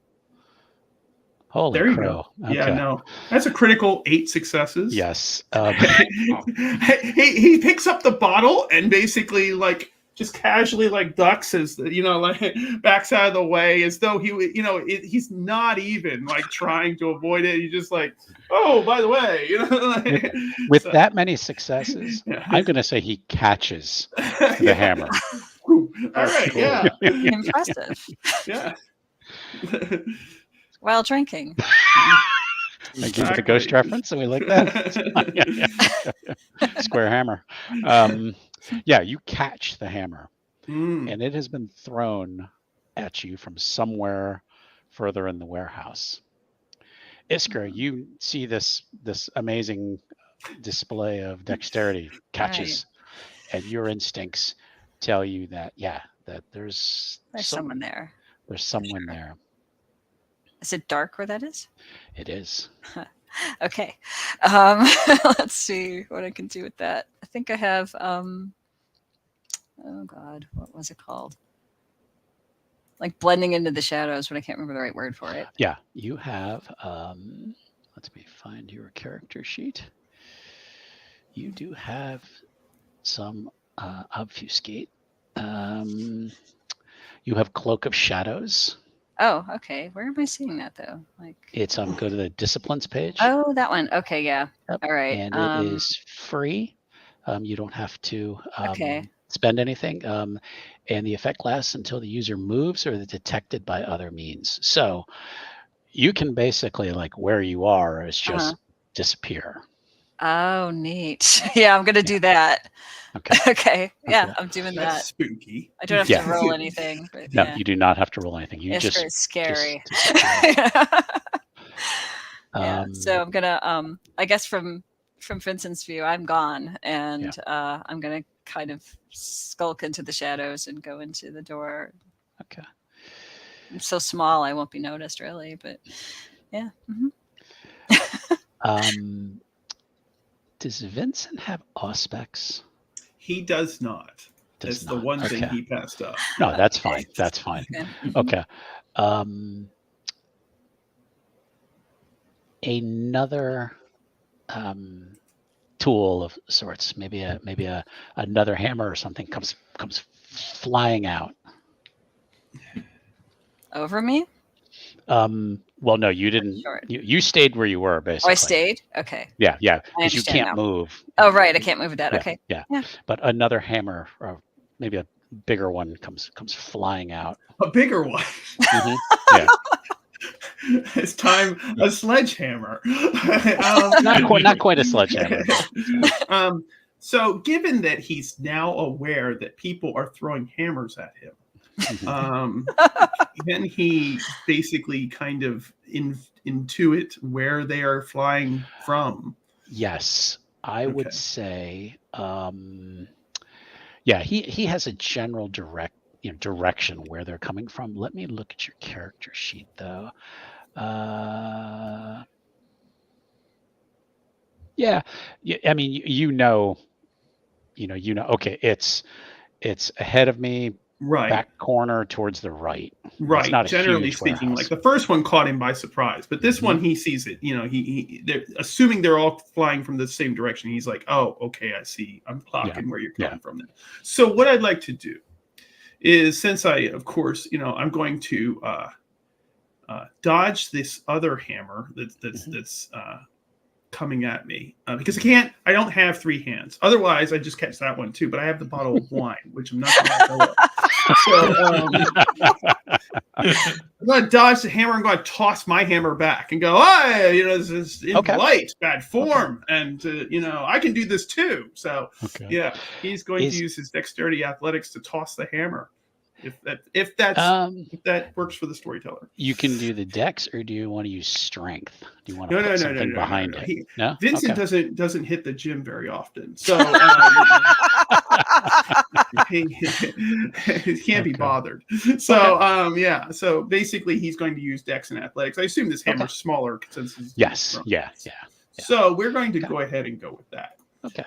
Holy There you crow. go. Okay. Yeah, no, that's a critical 8 successes. Yes. He picks up the bottle and basically like just casually like ducks as like backs out of the way as though he's not even like trying to avoid it. He's just like, oh, by the way, with So- that many successes, Yeah. I'm going to say he catches the hammer. All That's right, cool. yeah, Impressive. yeah. While drinking. I give it a ghost reference, and we like that. Square hammer. Yeah, you catch the hammer, Mm. and it has been thrown at you from somewhere further in the warehouse. Iskra, you see this amazing display of dexterity, catches, and your instincts tell you that that there's Someone there. There's someone there. Is it dark where that is? It is. Okay. Let's see what I can do with that. I think I have oh god, what was it called? Like blending into the shadows, but I can't remember the right word for it. Yeah, you have let me find your character sheet. You do have some obfuscate. You have Cloak of Shadows. Oh, okay. Where am I seeing that though? Like It's go to the disciplines page. Oh, that one. Okay, yeah. Yep. All right. And it is free. You don't have to Okay. spend anything. And the effect lasts until the user moves or is detected by other means. So you can basically like where you are is just disappear. Oh, neat. Yeah, I'm gonna do that. Okay. Okay. Yeah, I'm doing That's that. spooky. I don't have to roll anything. But No, yeah. you do not have to roll anything. You It's just very scary. disappear. So I'm gonna I guess from Vincent's view, I'm gone, and I'm gonna kind of skulk into the shadows and go into the door. Okay. I'm so small, I won't be noticed really, but yeah. Does Vincent have auspex? He does not. Does That's the not. one thing Okay. he passed up. No, that's fine. That's fine. Okay. Okay. Another tool of sorts, maybe another hammer or something comes flying out. Over me? Well, no, you didn't. Short. You stayed where you were, basically. Oh, I stayed? Okay. Yeah, I because you understand can't now. move. Oh, right. I can't move with that. Yeah, Okay. Yeah. Yeah. But another hammer, or maybe a bigger one, comes flying out. A bigger one. Mhm. Yeah. It's time a sledgehammer. Not quite a sledgehammer. So, given that he's now aware that people are throwing hammers at him, then he basically kind of intuit where they are flying from. Yes, I Okay. would say. He has a general direction where they're coming from. Let me look at your character sheet, though. I mean, you know. Okay, it's ahead of me, Right. back corner towards the right. Right. It's not a Generally huge speaking, warehouse. like the first one caught him by surprise, but this one he sees it. They're assuming they're all flying from the same direction. He's like, "Oh, okay, I see. I'm clocking where you're coming from." Then. So what I'd like to do is, since I, of course, I'm going to dodge this other hammer that's coming at me because I don't have 3 hands. Otherwise, I just catch that one too. But I have the bottle of wine, which I'm not going to go up. So I'm going to dodge the hammer. I'm going to toss my hammer back and go, hey, this is impolite, bad form. And, I can do this too. So, yeah, he's going to use his dexterity athletics to toss the hammer. If that works for the storyteller. You can do the dex, or do you want to use strength? Do you want to put something behind it? No? Vincent doesn't hit the gym very often, so he can't be bothered. So so basically he's going to use dex and athletics. I assume this hammer's smaller since it's yeah. So we're going to go ahead and go with that. Okay.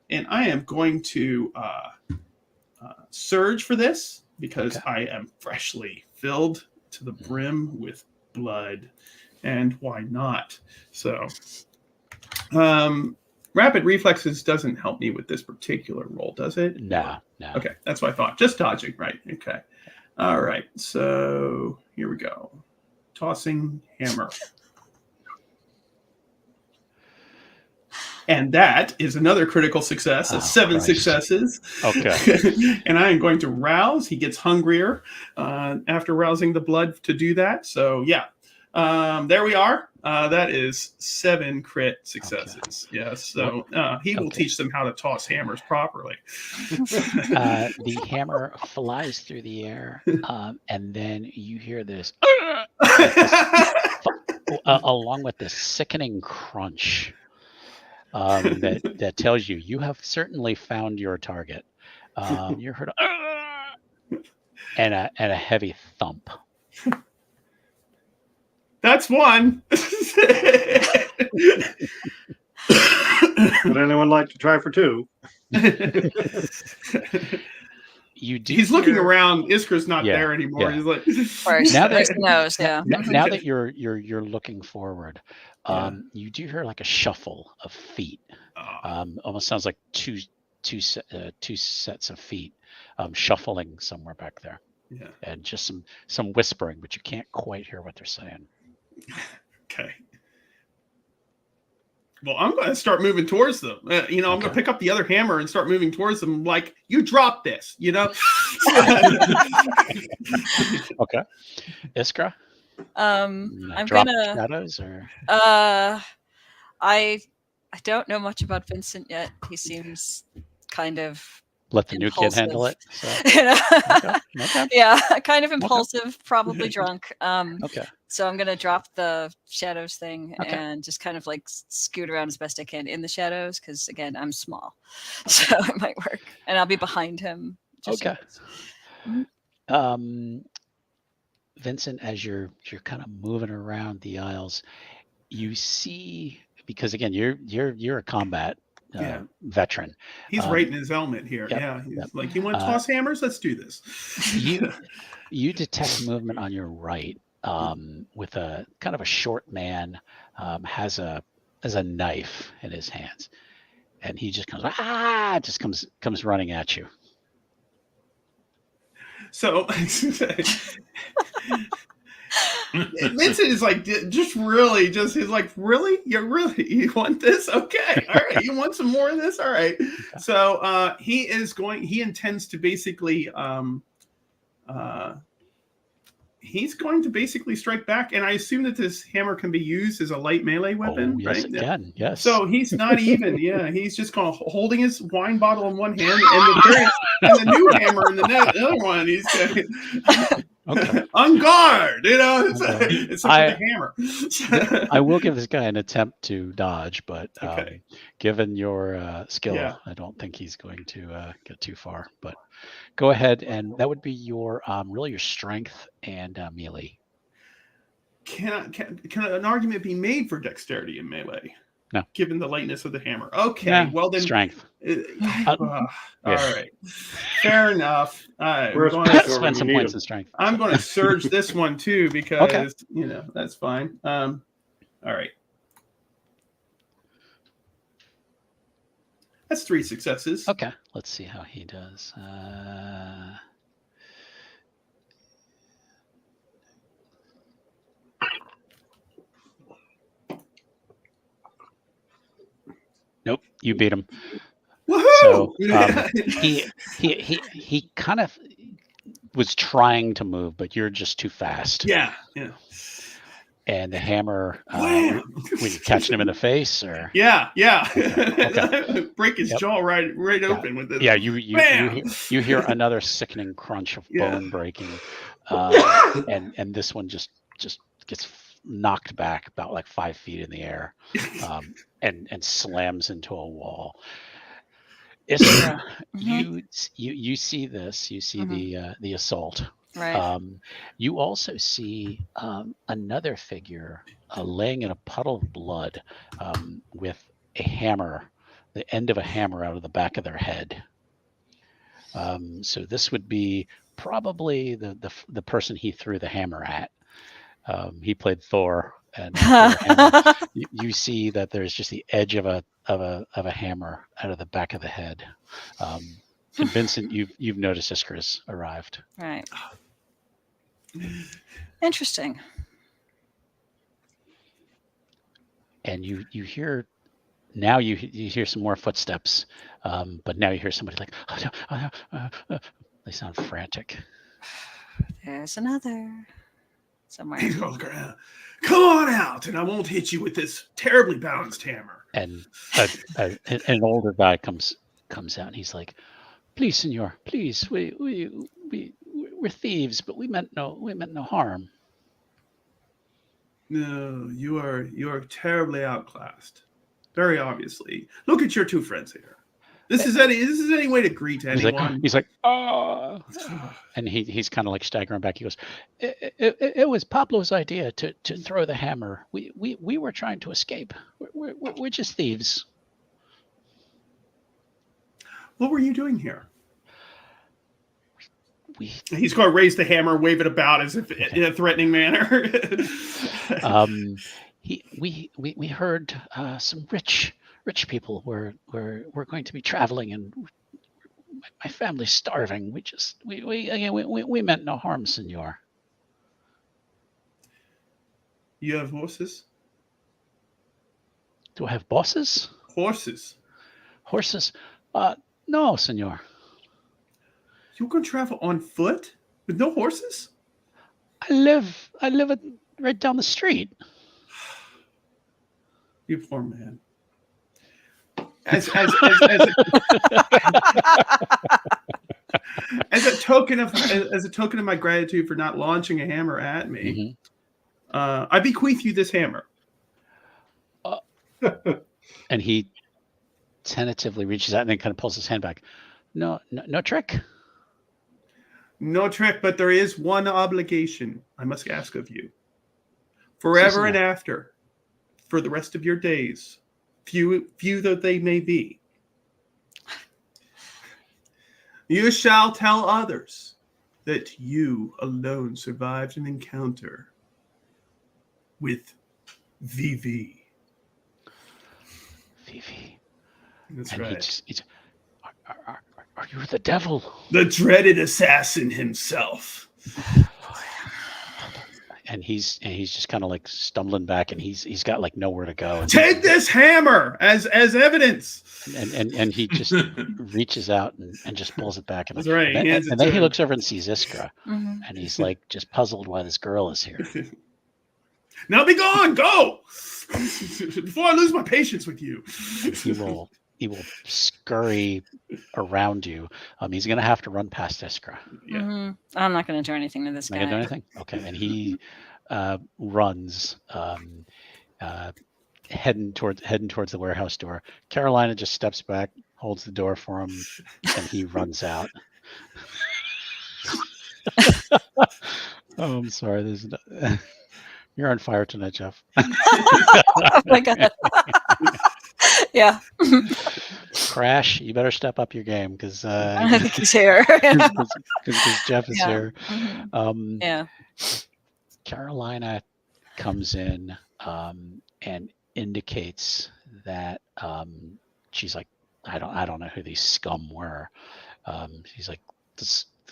And I am going to surge for this, because I am freshly filled to the brim with blood, and why not? So, rapid reflexes doesn't help me with this particular roll, does it? No. Okay, that's what I thought. Just dodging, right? Okay. All right. So here we go. Tossing hammer. And that is another critical success. That's 7 successes. Okay. And I am going to rouse. He gets hungrier after rousing the blood to do that. So, yeah. There we are. That is 7 crit successes. Okay. Yes. So he will teach them how to toss hammers properly. The hammer flies through the air, and then you hear this, along with this sickening crunch. That tells you have certainly found your target. You heard and a heavy thump. That's one. Would anyone like to try for 2? He's looking around. Iskra's not there anymore. He's like, now that you're looking forward, you do hear like a shuffle of feet. Almost sounds like two sets of feet shuffling somewhere back there. Yeah, and just some whispering, but you can't quite hear what they're saying. Okay. Well, I'm going to start moving towards them. I'm going to pick up the other hammer and start moving towards them. Like, you drop this, Okay. Iskra? I'm drop gonna shadows, or I don't know much about Vincent yet. He seems kind of let the new kid handle it. So. Okay. Yeah, kind of impulsive, probably drunk. Okay. So I'm gonna drop the shadows thing and just kind of like scoot around as best I can in the shadows, because again, I'm small, so it might work, and I'll be behind him. Okay. Vincent, as you're kind of moving around the aisles, you see, because again, you're a combat veteran. He's right in his element here. He's like, you want to toss hammers? Let's do this. You detect movement on your right, with a kind of a short man, has a knife in his hands, and he just comes running at you. So Vincent is like, he's like, really? You want this? Okay. All right. You want some more of this? All right. Okay. So he intends to basically, he's going to basically strike back. And I assume that this hammer can be used as a light melee weapon, yes, right? It can. Yes. So he's not even, he's just kind of holding his wine bottle in one hand and the new hammer in the other one. He's on guard, it's a hammer. I will give this guy an attempt to dodge, but given your skill, I don't think he's going to get too far. But go ahead, and that would be your really your strength and melee. Can an argument be made for dexterity in melee? No. Given the lightness of the hammer. Okay, well then strength. All right. Fair enough. Spend some points in strength. I'm going to surge this one too, because that's fine. All right. That's 3 successes. Okay. Let's see how he does. Nope, you beat him. Woohoo! So he kind of was trying to move, but you're just too fast. Yeah. And the hammer, Wham! were you catching him in the face, or? Yeah. Okay. Break his Yep. jaw right open with this. Yeah, Bam! you hear another sickening crunch of bone breaking, and this one just gets knocked back about like 5 feet in the air, and slams into a wall. Isra, you see this. You see the assault. Right. You also see another figure laying in a puddle of blood, with a hammer, the end of a hammer out of the back of their head. So this would be probably the person he threw the hammer at. He played Thor, and you see that there's just the edge of a hammer out of the back of the head. And Vincent, you've noticed Iskra's arrived. Right. Interesting. And you hear now you hear some more footsteps, but now you hear somebody like, they sound frantic. There's another somewhere. He's on the ground. Come on out, and I won't hit you with this terribly balanced hammer. And an older guy comes out, and he's like, "Please, senor, please, we're thieves, but we meant no harm." No, you are terribly outclassed. Very obviously. Look at your two friends here. This is any way to greet anyone. He's like, oh, and he's kind of like staggering back. He goes, it was Pablo's idea to throw the hammer. We were trying to escape. We're just thieves. What were you doing here? He's going to raise the hammer, wave it about as if in a threatening manner. We heard some rich people were going to be traveling, and my family's starving. We meant no harm, senor. You have horses? Do I have bosses? Horses. No, senor. You're going to travel on foot with no horses? I live right down the street. You poor man. As a token of my gratitude for not launching a hammer at me, I bequeath you this hammer. And he tentatively reaches out and then kind of pulls his hand back. No trick. No trick, but there is one obligation I must ask of you. Forever and after, for the rest of your days, few though they may be, you shall tell others that you alone survived an encounter with Vivi. That's and right. Are you the devil? The dreaded assassin himself. And he's just kind of like stumbling back, and he's got like nowhere to go. Take this hammer as evidence. And he just reaches out and just pulls it back. That's right. And then he looks over and sees Iskra, and he's like just puzzled why this girl is here. Now be gone, go! Before I lose my patience with you. He will scurry around you. He's going to have to run past Iskra. Yeah. Mm-hmm. I'm not going to do anything to this guy. Not going to do anything? Okay. And he runs, heading towards the warehouse door. Carolina just steps back, holds the door for him, and he runs out. Oh, I'm sorry. You're on fire tonight, Jeff. Oh my God. Yeah. Crash, you better step up your game because I think he's here. because Jeff is here. Mm-hmm. Yeah. Carolina comes in and indicates that she's like, I don't know who these scum were. She's like,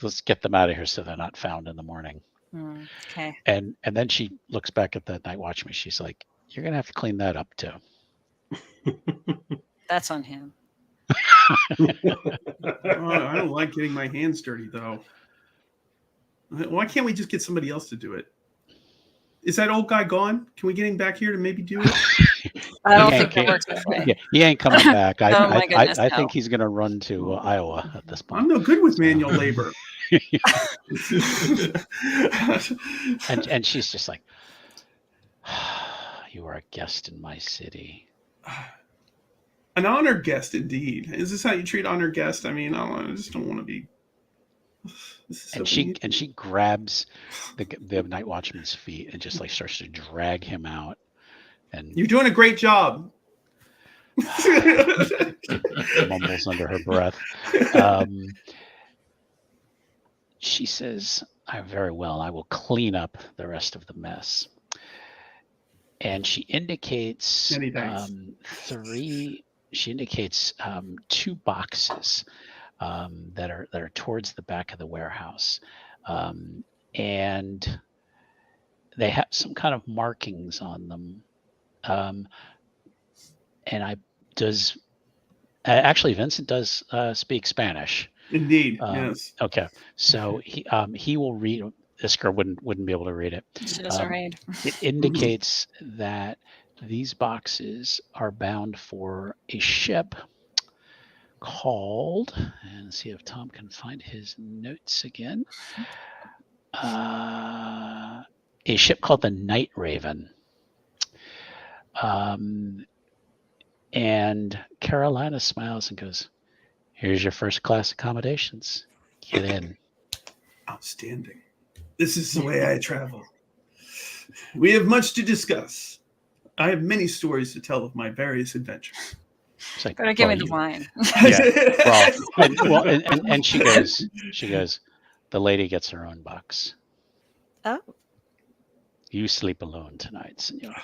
let's get them out of here so they're not found in the morning. Okay. And then she looks back at the night watchman. She's like, you're gonna have to clean that up too. That's on him. I don't like getting my hands dirty though. Why can't we just get somebody else to do it? Is that old guy gone? Can we get him back here to maybe do it? I don't He think ain't- that works this way. Yeah, he ain't coming back. Oh my goodness, I no. think he's going to run to Iowa at this point. I'm no good with manual labor. And she's just like, you are a guest in my city. An honored guest, indeed. Is this how you treat honored guests? I mean, I just don't want to be. This is so She grabs the night watchman's feet and just like starts to drag him out. And You're doing a great job. mumbles under her breath. She says, very well, I will clean up the rest of the mess. And she indicates Many thanks. she indicates 2 boxes that are towards the back of the warehouse. And they have some kind of markings on them. And actually Vincent does speak Spanish. Indeed, yes. Okay, so he will read. Iskra wouldn't be able to read it. She doesn't read. It indicates that these boxes are bound for a ship called, and see if Tom can find his notes again. A ship called the Night Raven. And Carolina smiles and goes, "Here's your first class accommodations. Get in." Outstanding. This is the way I travel. We have much to discuss. I have many stories to tell of my various adventures. It's like, Better give me the wine. And she goes, "The lady gets her own box. Oh. You sleep alone tonight, senor."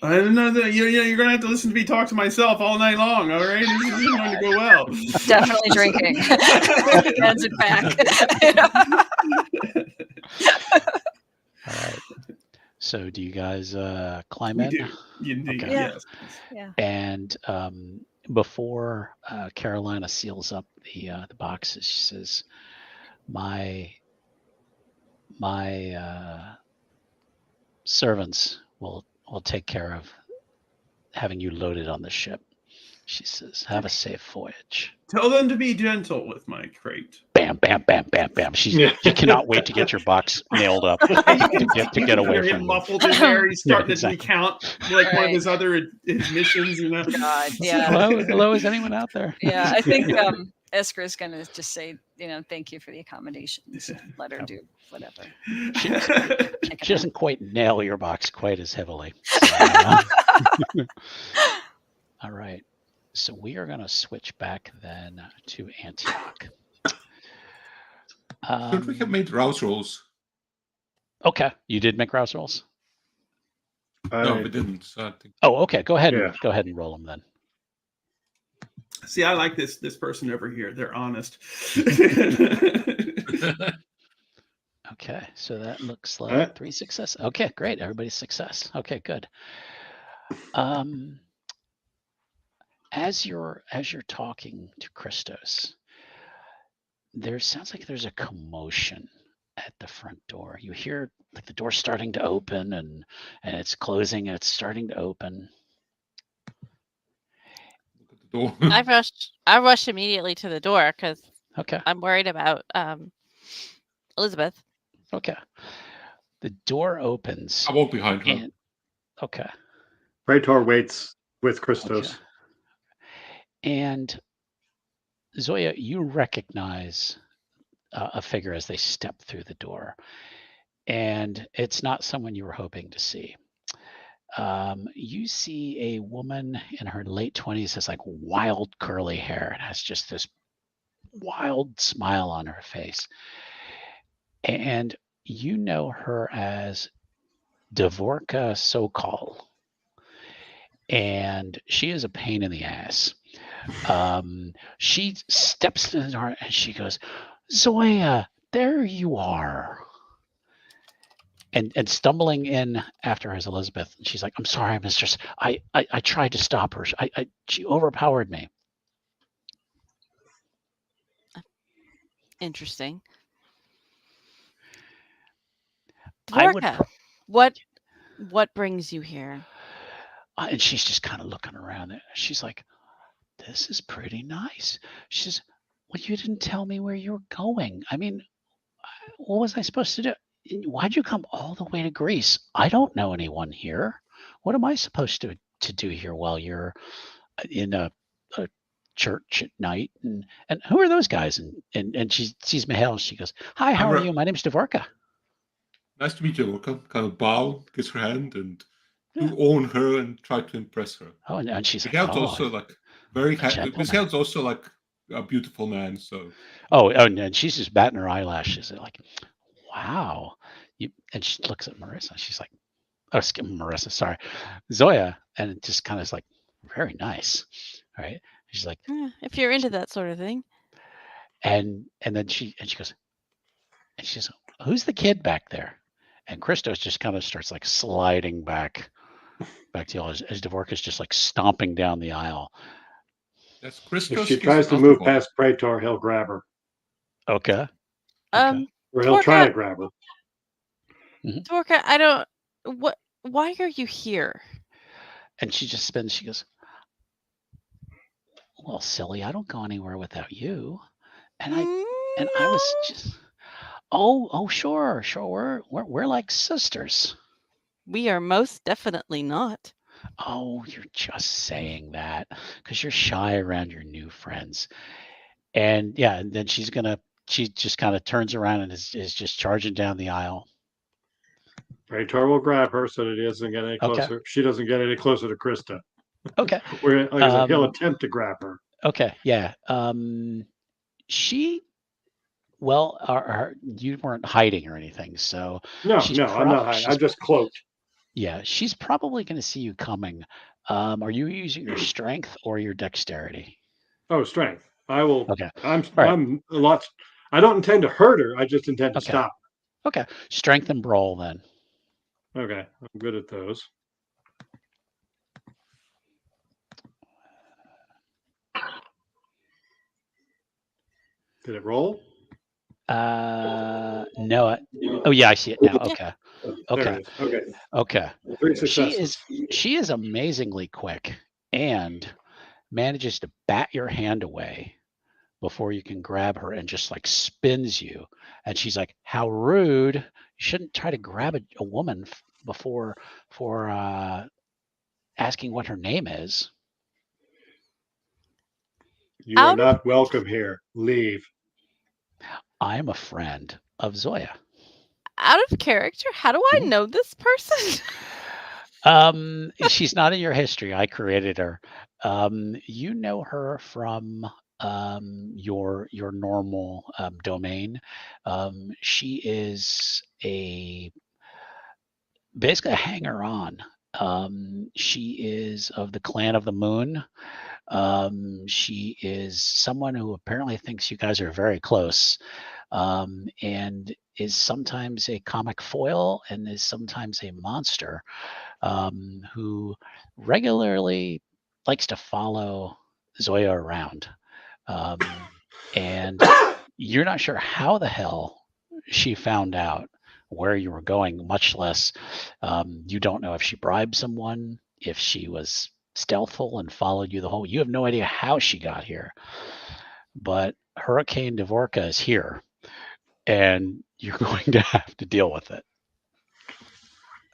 I don't know that you're going to have to listen to me talk to myself all night long. All right, this isn't going to go well. Definitely drinking. Hands it back. All right. So, do you guys climb We in? do. Indeed, Okay. yes. Yeah. And before Carolina seals up the boxes, she says, "My servants will take care of having you loaded on the ship." She says, "Have a safe voyage." Tell them to be gentle with my crate. Bam, bam, bam, bam, bam. She cannot wait to get your box nailed up to get away Hear from him you. muffled in there. He's starting exactly. to recount like one of his other missions. You know. God, yeah. Hello, is anyone out there? Yeah, I think Iskra is going to just say, thank you for the accommodations. And let her do whatever. She doesn't quite nail your box quite as heavily. All right. So we are going to switch back then to Antioch. Should we have made rouse rolls? Okay, you did make rouse rolls. No, we didn't. So I think... Oh, okay. Go ahead. Yeah. Go ahead and roll them then. See, I like this person over here. They're honest. Okay, so that looks like 3 success. Okay, great. Everybody's success. Okay, good. As you're talking to Christos, there sounds like there's a commotion at the front door. You hear like the door starting to open and it's closing and it's starting to open. Look at the door. I rush immediately to the door because Okay. I'm worried about Elizabeth. Okay. The door opens. I walk behind her. Okay. Praetor waits with Christos. Okay. And Zoya, you recognize a figure as they step through the door. And it's not someone you were hoping to see. You see a woman in her late 20s, has like wild curly hair and has just this wild smile on her face. And you know her as Dvorka Sokol. And she is a pain in the ass. She steps to the door and she goes, "Zoya, there you are." And stumbling in after her is Elizabeth. And she's like, "I'm sorry, mistress. I tried to stop her. She overpowered me." Interesting. I would. Dvorka, what brings you here? And she's just kind of looking around. She's like, "This is pretty nice." She says, "Well, you didn't tell me where you were going. I mean, what was I supposed to do? Why'd you come all the way to Greece? I don't know anyone here. What am I supposed to do here while you're in a church at night? And who are those guys?" And she sees Mihail. She goes, "Hi, how are you? My name's Dvorka." Nice to meet you, Orca. Kind of bow, kiss her hand, and Yeah. to own her and try to impress her. Oh, and she's like, Michael's "Oh, also like very gentleman." Michael's also like a beautiful man, so Oh, and she's just batting her eyelashes. Like, wow. And she looks at Marissa. She's like, oh, Marissa, sorry, Zoya, and it just kind of is like, very nice, right? She's like, If you're into that sort of thing. and then she goes, and she says, "Who's the kid back there?" And Christos just kind of starts like sliding back to y'all as Dvorka's just like stomping down the aisle. that's Christos. If she tries to move past Praetor, he'll grab her. Okay. Or he'll try to grab her. Dvorka, I don't. Why are you here? And she just spins. She goes, "Well, silly, I don't go anywhere without you." And I was just, oh, sure. We're like sisters. We are most definitely not. Oh, you're just saying that because you're shy around your new friends. And yeah, and then she just kind of turns around and is just charging down the aisle. Praetor will grab her so that he doesn't get any closer. Okay. She doesn't get any closer to Krista. Okay. Like I said, he'll attempt to grab her. Okay. Yeah. She. Well, you weren't hiding or anything, so no, I'm not hiding. I'm just cloaked. Yeah, she's probably going to see you coming. Are you using your strength or your dexterity? Oh, strength. I will. Okay. I'm a lot. I don't intend to hurt her. I just intend to stop. Okay. Strength and brawl then. Okay, I'm good at those. Did it roll? No. Oh yeah, I see it now. Okay. Okay. 3 successes. She is amazingly quick and manages to bat your hand away before you can grab her and just like spins you. And she's like, "How rude. You shouldn't try to grab a woman before asking what her name is." You are not welcome here. Leave. I am a friend of Zoya. Out of character, how do I know this person? She's not in your history. I created her. You know her from your normal domain. She is basically a hanger-on. She is of the Clan of the Moon. She is someone who apparently thinks you guys are very close, and is sometimes a comic foil and is sometimes a monster, who regularly likes to follow Zoya around. And you're not sure how the hell she found out where you were going, much less you don't know if she bribed someone, if she was stealthful and followed you the whole. You have no idea how she got here. But Hurricane Dvorka is here, and you're going to have to deal with it.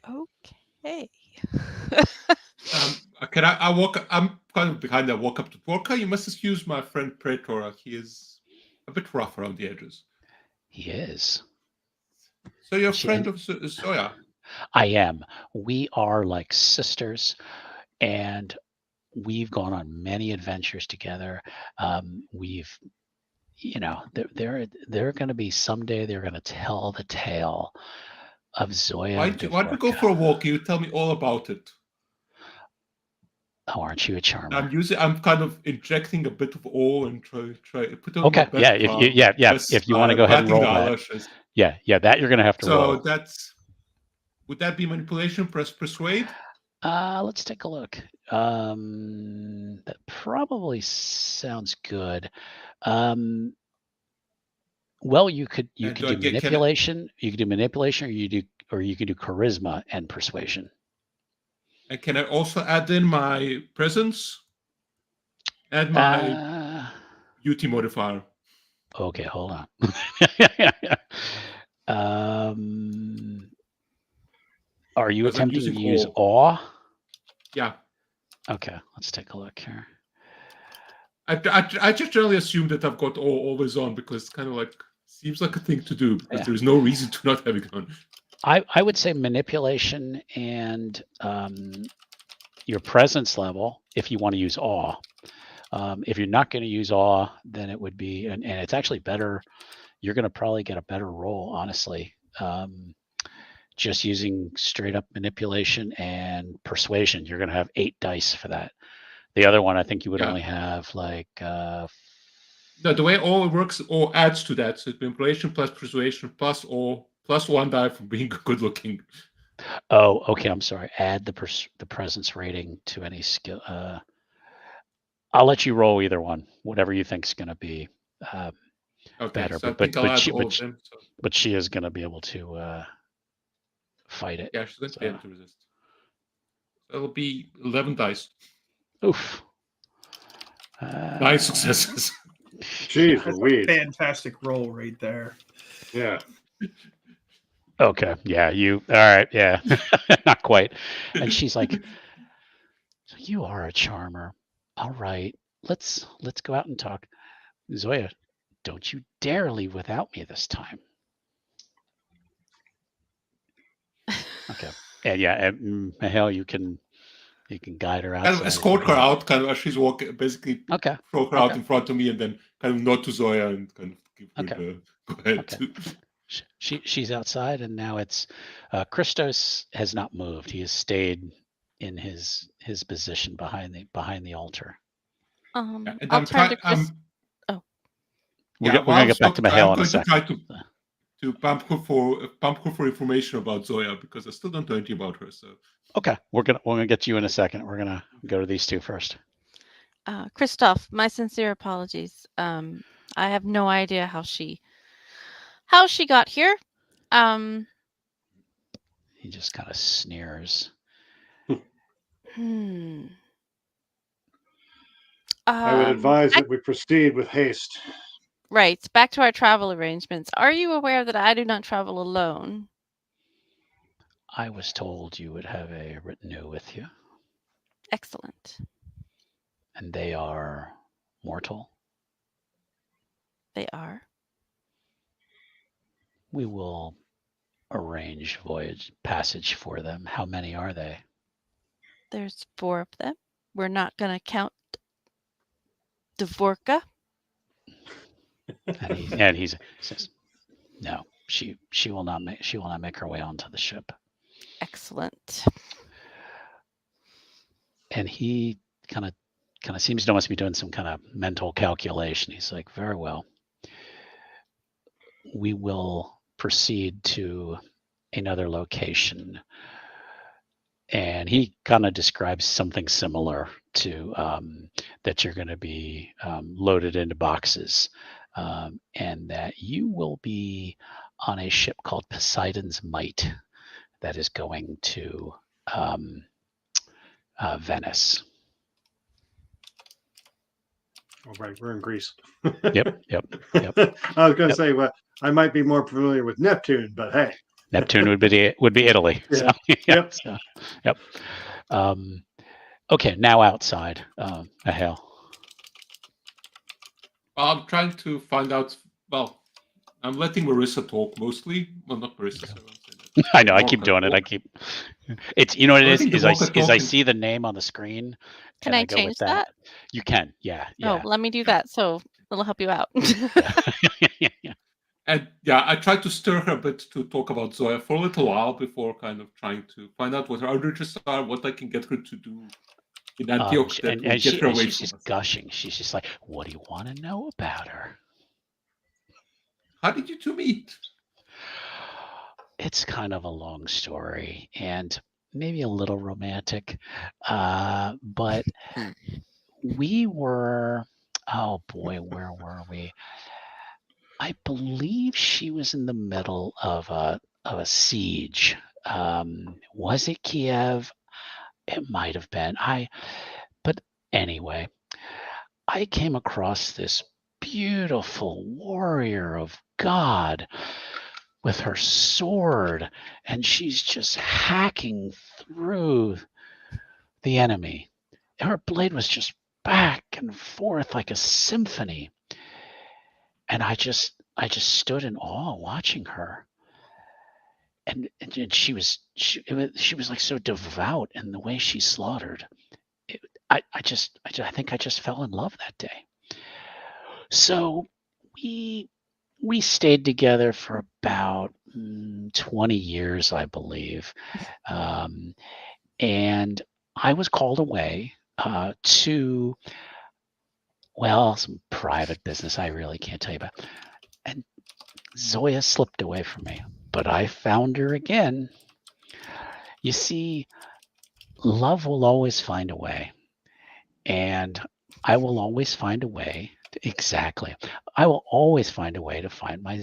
Okay. I walk? I'm kind of behind. I walk up to Dvorka. You must excuse my friend Praetor. He is a bit rough around the edges. He is. So you're a friend of Zoya? I am. We are like sisters, and we've gone on many adventures together. We've, they're going to be someday. They're going to tell the tale of Zoya. Why don't we go for a walk? You tell me all about it. Oh, aren't you a charmer? I'm kind of injecting a bit of awe and try put on okay. Yeah. If you want to go ahead and roll that. Yeah. That you're going to have to roll. So would that be manipulation? Press persuade. Let's take a look. That probably sounds good. Well, you could And do do I get- can I- manipulation. You could do manipulation, or you could do charisma and persuasion. And can I also add in my presence and my beauty modifier? Okay, hold on. Are you Because I'm attempting to using use awe. awe? Yeah. Okay, let's take a look here. I just generally assume that I've got awe always on because it's kind of like seems like a thing to do because Yeah. there's no reason to not have it on. I would say manipulation and your presence level if you want to use awe. If you're not going to use awe, then it would be, and it's actually better. You're going to probably get a better roll, honestly. Just using straight up manipulation and persuasion, you're going to have 8 dice for that. The other one, I think you would only have like. No, the way awe works, awe adds to that. So it's manipulation plus persuasion plus awe plus 1 die for being good looking. Oh, okay. I'm sorry. Add the presence rating to any skill. I'll let you roll either one, whatever you think's going to be better. So I think I'll add all of them. So. But she is going to be able to fight it. Yeah, she's going to be able to resist. So it'll be 11 dice. Oof. 9 successes. Jeez Louise. Fantastic roll right there. Yeah. Okay. Yeah. You. All right. Yeah. Not quite. And she's like, "So you are a charmer. All right. Let's go out and talk. Zoya, don't you dare leave without me this time." Okay. And yeah, and Mahel, you can guide her out. Kind of escort her out, kind of as she's walking, basically throw her out in front of me and then kind of nod to Zoya and kind of give her the go ahead. Okay. She's outside, and now it's Christos has not moved. He has stayed in his position behind the altar. I'll turn to Chris. We're gonna get back to Mahel in a second. I'm going to try to bump her for information about Zoya because I still don't know anything about her. So okay, we're gonna get to you in a second. We're gonna go to these two first. Christoph, my sincere apologies. I have no idea how she got here. He just kind of sneers. I would advise that we proceed with haste. Right. Back to our travel arrangements. Are you aware that I do not travel alone? I was told you would have a retinue with you. Excellent. And they are mortal? They are. We will arrange voyage passage for them. How many are they? There's 4 of them. We're not going to count Dvorka. And he says, "No, she will not make her way onto the ship." Excellent. And he kind of seems to almost be doing some kind of mental calculation. He's like, "Very well. We will proceed to another location." And he kind of describes something similar to that you're going to be loaded into boxes, and that you will be on a ship called Poseidon's Might that is going to Venice. All right, we're in Greece. Yep. I was going to say, well, I might be more familiar with Neptune, but hey. Neptune would be Italy. Yeah. So, yep. Okay, now outside. Ahel. I'm trying to find out. Well, I'm letting Marissa talk mostly. Well, not Marissa. So I know. I keep doing it. It's what it is I see the name on the screen. Can I change that? You can. Yeah. Oh, let me do that. So it'll help you out. Yeah. And yeah, I tried to stir her a bit to talk about Zoya for a little while before kind of trying to find out what her other interests are, what I can get her to do in Antioch that will get her away she's from just us. gushing. She's just like, "What do you want to know about her?" How did you two meet? It's kind of a long story and maybe a little romantic, but we were. Oh boy, where were we? I believe she was in the middle of a siege. Was it Kiev? It might have been. But anyway, I came across this beautiful warrior of God with her sword, and she's just hacking through the enemy. Her blade was just back and forth like a symphony. And I just stood in awe watching her. And she was like so devout in the way she slaughtered. I think I just fell in love that day. So we stayed together for about 20 years, I believe. And I was called away to, well, some private business I really can't tell you about. And Zoya slipped away from me, but I found her again. You see, love will always find a way. And I will always find a way. Exactly. I will always find a way to find my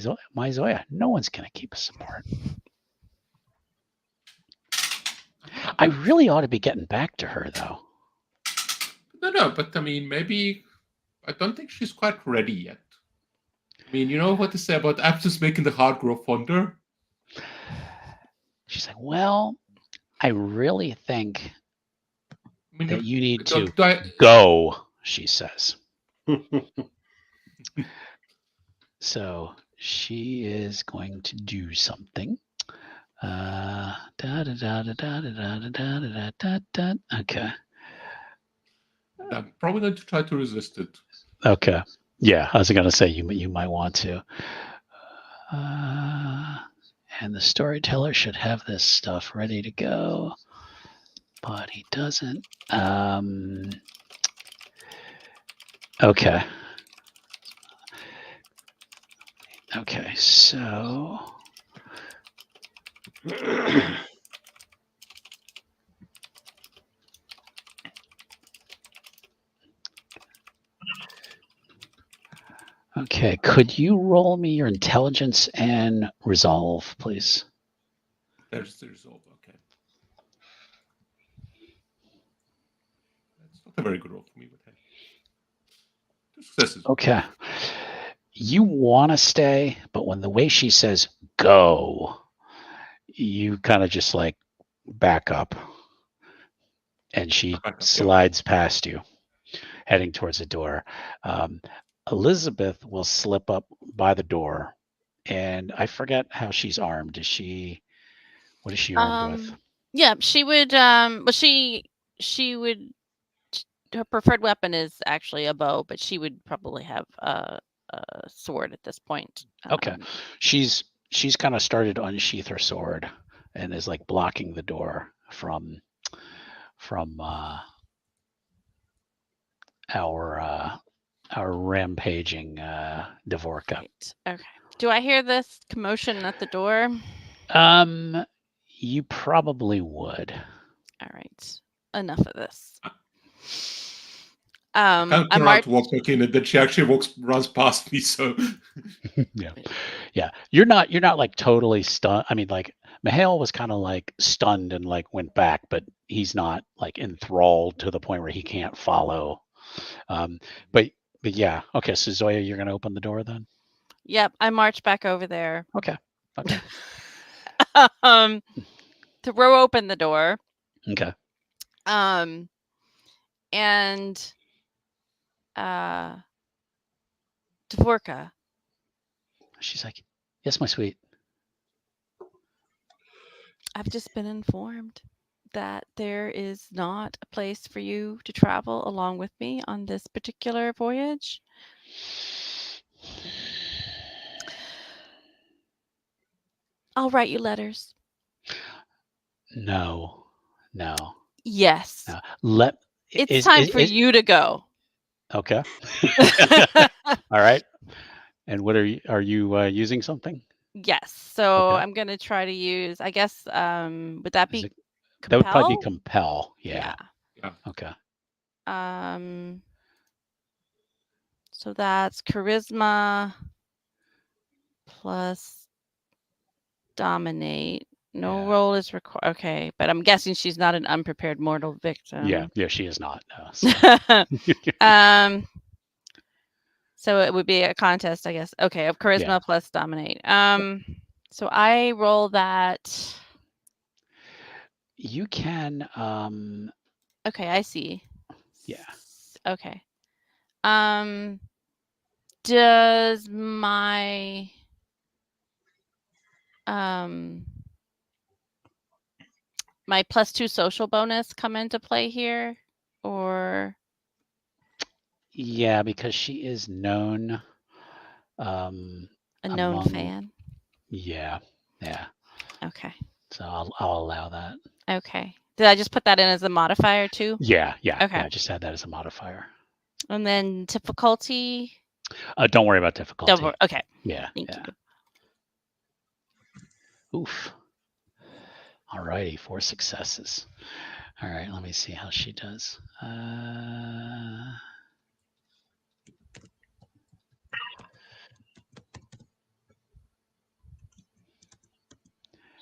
Zoya. No one's going to keep us apart. I really ought to be getting back to her, though. No, but I mean, maybe I don't think she's quite ready yet. I mean, you know what they say about absence making the heart grow fonder? She's like, well, I really think that you need to go, she says. So she is going to do something. Okay. I'm probably going to try to resist it. Okay. Yeah, I was going to say you might want to. And the storyteller should have this stuff ready to go, but he doesn't. Okay. Okay, so okay, could you roll me your intelligence and resolve, please? There's the resolve, okay. That's not a very good roll for me, but hey. 2 successes. Okay. You want to stay, but when the way she says go, you kind of just like back up, and she slides past you, heading towards the door. Elizabeth will slip up by the door, and I forget how she's armed. What is she armed with? Yeah, she would. Well, she would. Her preferred weapon is actually a bow, but she would probably have a sword at this point. Okay, she's kind of started to unsheath her sword and is like blocking the door from our rampaging Dvorka. Right. Okay. Do I hear this commotion at the door? You probably would. All right. Enough of this. I can't turn around to walk back in, and then she actually runs past me. So yeah. You're not like totally stunned. I mean, like Mihail was kind of like stunned and like went back, but he's not like enthralled to the point where he can't follow. But yeah. Okay. So Zoya, you're gonna open the door then? Yep. I march back over there. Okay. To throw open the door. Okay. And Dvorka. She's like, yes, my sweet. I've just been informed that there is not a place for you to travel along with me on this particular voyage. I'll write you letters. No. Yes. No. It's time for you to go. Okay. All right. And what are you using something? Yes. So okay. I'm going to try to use, I guess, would that be compel? That would probably be compel. Yeah. Okay. So that's charisma plus dominate. No Yeah. roll is required. Okay, but I'm guessing she's not an unprepared mortal victim. Yeah, she is not. No, so. So it would be a contest, I guess. Okay, of charisma Yeah. plus dominate. So I roll that. You can. Okay, I see. Yeah. Okay. Does my my +2 social bonus come into play here, or? Yeah, because she is known. A known fan. Yeah. Okay. So I'll allow that. Okay. Did I just put that in as a modifier too? Yeah. Okay. Yeah, just add that as a modifier. And then difficulty. Don't worry about difficulty. Okay. Yeah. Thank you. Oof. All righty, 4 successes. All right, let me see how she does.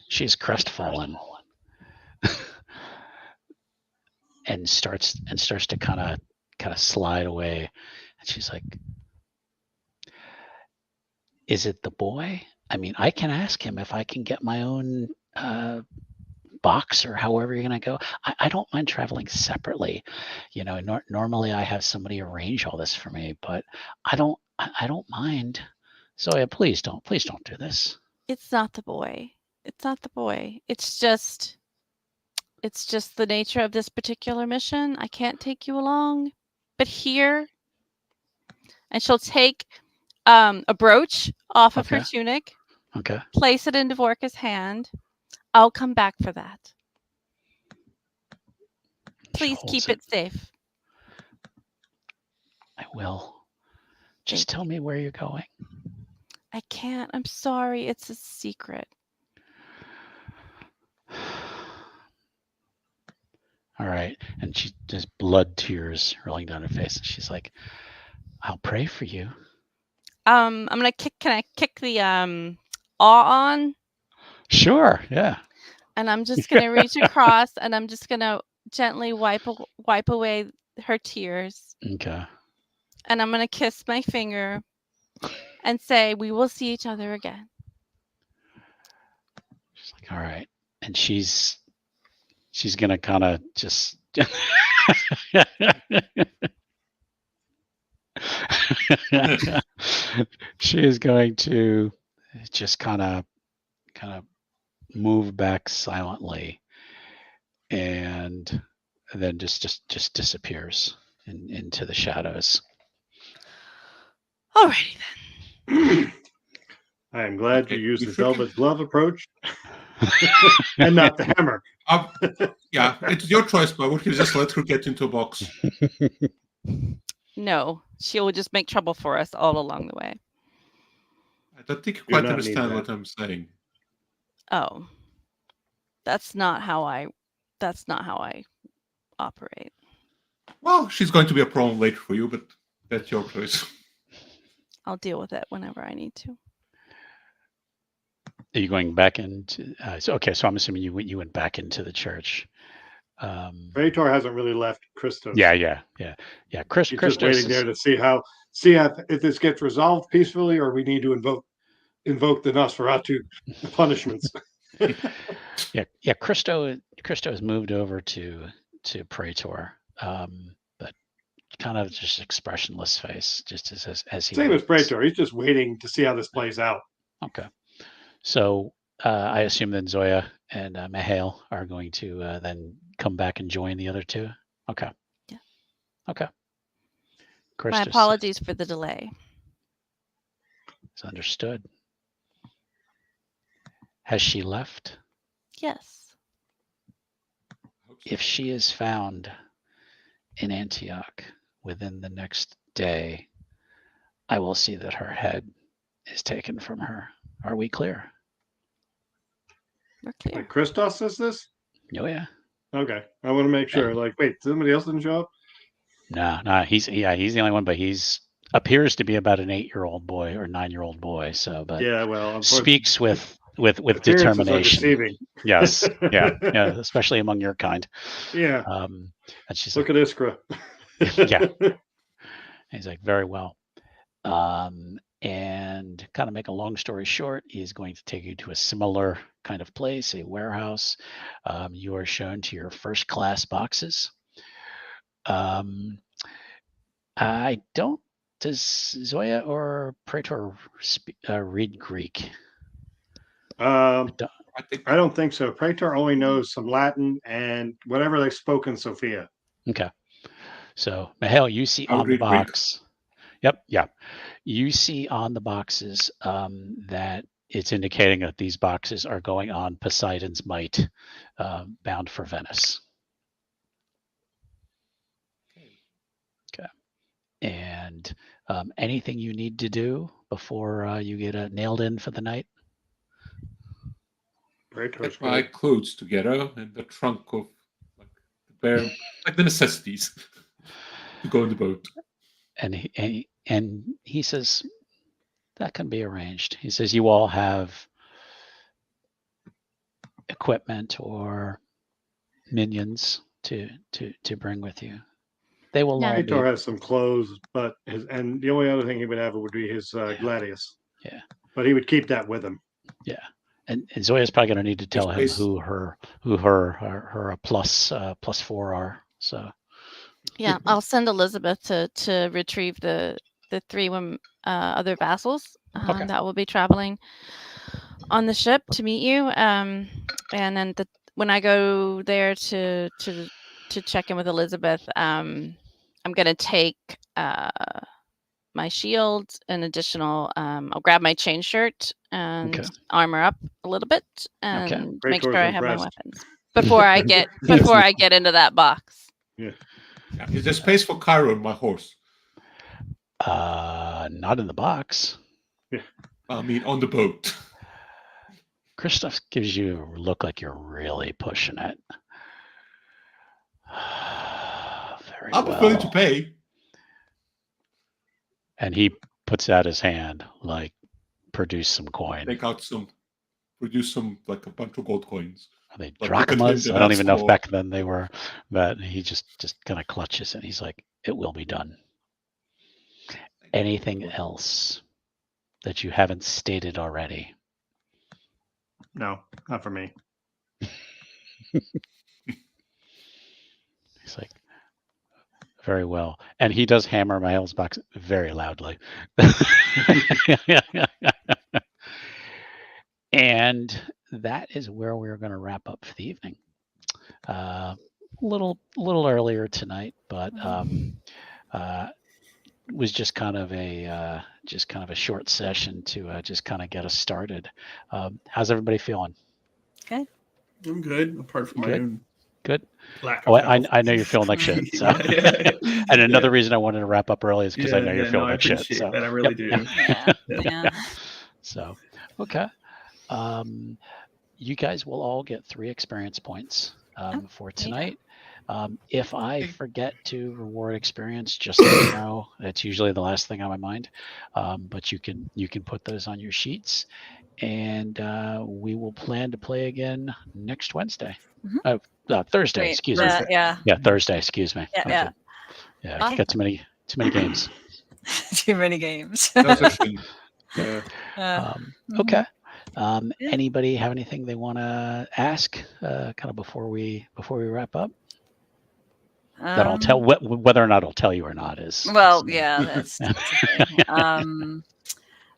She's crestfallen and starts to kind of slide away. And she's like, "Is it the boy? I mean, I can ask him if I can get my own box or however you're going to go. I don't mind traveling separately. You know, normally I have somebody arrange all this for me, but I don't mind. Zoya, please don't do this." It's not the boy. It's not the boy. It's just the nature of this particular mission. I can't take you along, but here, and she'll take a brooch off of her tunic. Okay. Place it in Dvorka's hand. I'll come back for that. Please keep it safe. I will. Just tell me where you're going. I can't. I'm sorry. It's a secret. All right. And she just blood tears rolling down her face. And she's like, "I'll pray for you." I'm gonna kick. Can I kick the awe on? Sure. Yeah. And I'm just gonna reach across, and I'm just gonna gently wipe away her tears. Okay. And I'm gonna kiss my finger and say, "We will see each other again." She's like, "All right." And she's gonna kind of just she is going to just kind of move back silently, and then just disappears into the shadows. Alrighty then. I am glad you used the velvet glove approach and not the hammer. Yeah, it's your choice, but we can just let her get into a box. No, she will just make trouble for us all along the way. I don't think you quite understand what I'm saying. Oh, that's not how I operate. Well, she's going to be a problem later for you, but that's your choice. I'll deal with it whenever I need to. Are you going back into? So I'm assuming you went back into the church. Praetor hasn't really left Christos. Yeah. Christos just waiting there to see if this gets resolved peacefully, or we need to invoke the Nosferatu punishments. Yeah. Christo has moved over to Praetor, but kind of just expressionless face, just as he. Same as Praetor. He's just waiting to see how this plays out. Okay. So I assume then Zoya and Mihail are going to then come back and join the other two. Okay. Yeah. Okay. My apologies for the delay. It's understood. Has she left? Yes. If she is found in Antioch within the next day, I will see that her head is taken from her. Are we clear? We're clear. Like Christos says this? Oh yeah. Okay. I want to make sure. Like, wait, somebody else didn't show up? No, he's the only one, but appears to be about an 8-year-old boy or 9-year-old boy. So, but Yeah, well, speaks with appearances are determination. deceiving. Yes, yeah, especially among your kind. Yeah. And she's Look like, at Iskra. yeah. He's like, very well. And kind of make a long story short, he's going to take you to a similar kind of place, a warehouse. You are shown to your first class boxes. Does Zoya or Praetor read Greek? I think I don't think so. Praetor only knows some Latin and whatever they spoke in Sophia. Okay. So, Mihail, you see I would on the read Greek. box. Yep. Yeah. You see on the boxes that it's indicating that these boxes are going on Poseidon's Might, bound for Venice. Okay. And anything you need to do before you get nailed in for the night? Praetor's Get my good. clothes together in the trunk of like the bare, like the necessities to go on the boat. And he says that can be arranged. He says you all have equipment or minions to bring with you. They will all Praetor be. has some clothes, but and the only other thing he would have would be his gladius. Yeah. But he would keep that with him. Yeah. And Zoya's probably going to need to tell him Please. who her plus 4 are. So Yeah, I'll send Elizabeth to retrieve the 3 other vassals Okay. that will be traveling on the ship to meet you. And then when I go there to check in with Elizabeth, I'm gonna take my shield, an additional. I'll grab my chain shirt and Okay. armor up a little bit and make Praetor's sure I have my impressed. weapons before I get into that box. Yeah. Is there space for Cairo on my horse? Not in the box. I mean, on the boat. Christoph gives you a look like you're really pushing it. Very I'm well. willing to pay. And he puts out his hand, like, produce some coin. Produce some, like a bunch of gold coins. Are they Like, drachmas? look at him, I don't even know if that's back then they were, but he just kind of clutches it. He's like, it will be done. Anything else that you haven't stated already? No, not for me. He's like, very well. And he does hammer Mihail's box very loudly. And that is where we're going to wrap up for the evening. A little earlier tonight, but was just kind of a short session to just kind of get us started. How's everybody feeling? Okay. I'm good, apart from my Good. own Good. lack Oh, of health. I know you're feeling like shit. So. Yeah. And another reason I wanted to wrap up early is because I know you're feeling I like shit. appreciate So that. I really do. Yeah. So, okay. You guys will all get 3 experience points for tonight. If I forget to reward experience, just so you know, that's usually the last thing on my mind. But you can put those on your sheets, and we will plan to play again next Wednesday. Thursday, Wait, excuse me. Yeah. Yeah, Thursday, excuse me. Yeah. Yeah, I got too many games. Too many games. That's a shame. Okay. Anybody have anything they want to ask kind of before we wrap up? That I'll tell whether or not I'll tell you or not is. Well, yeah, that's a thing.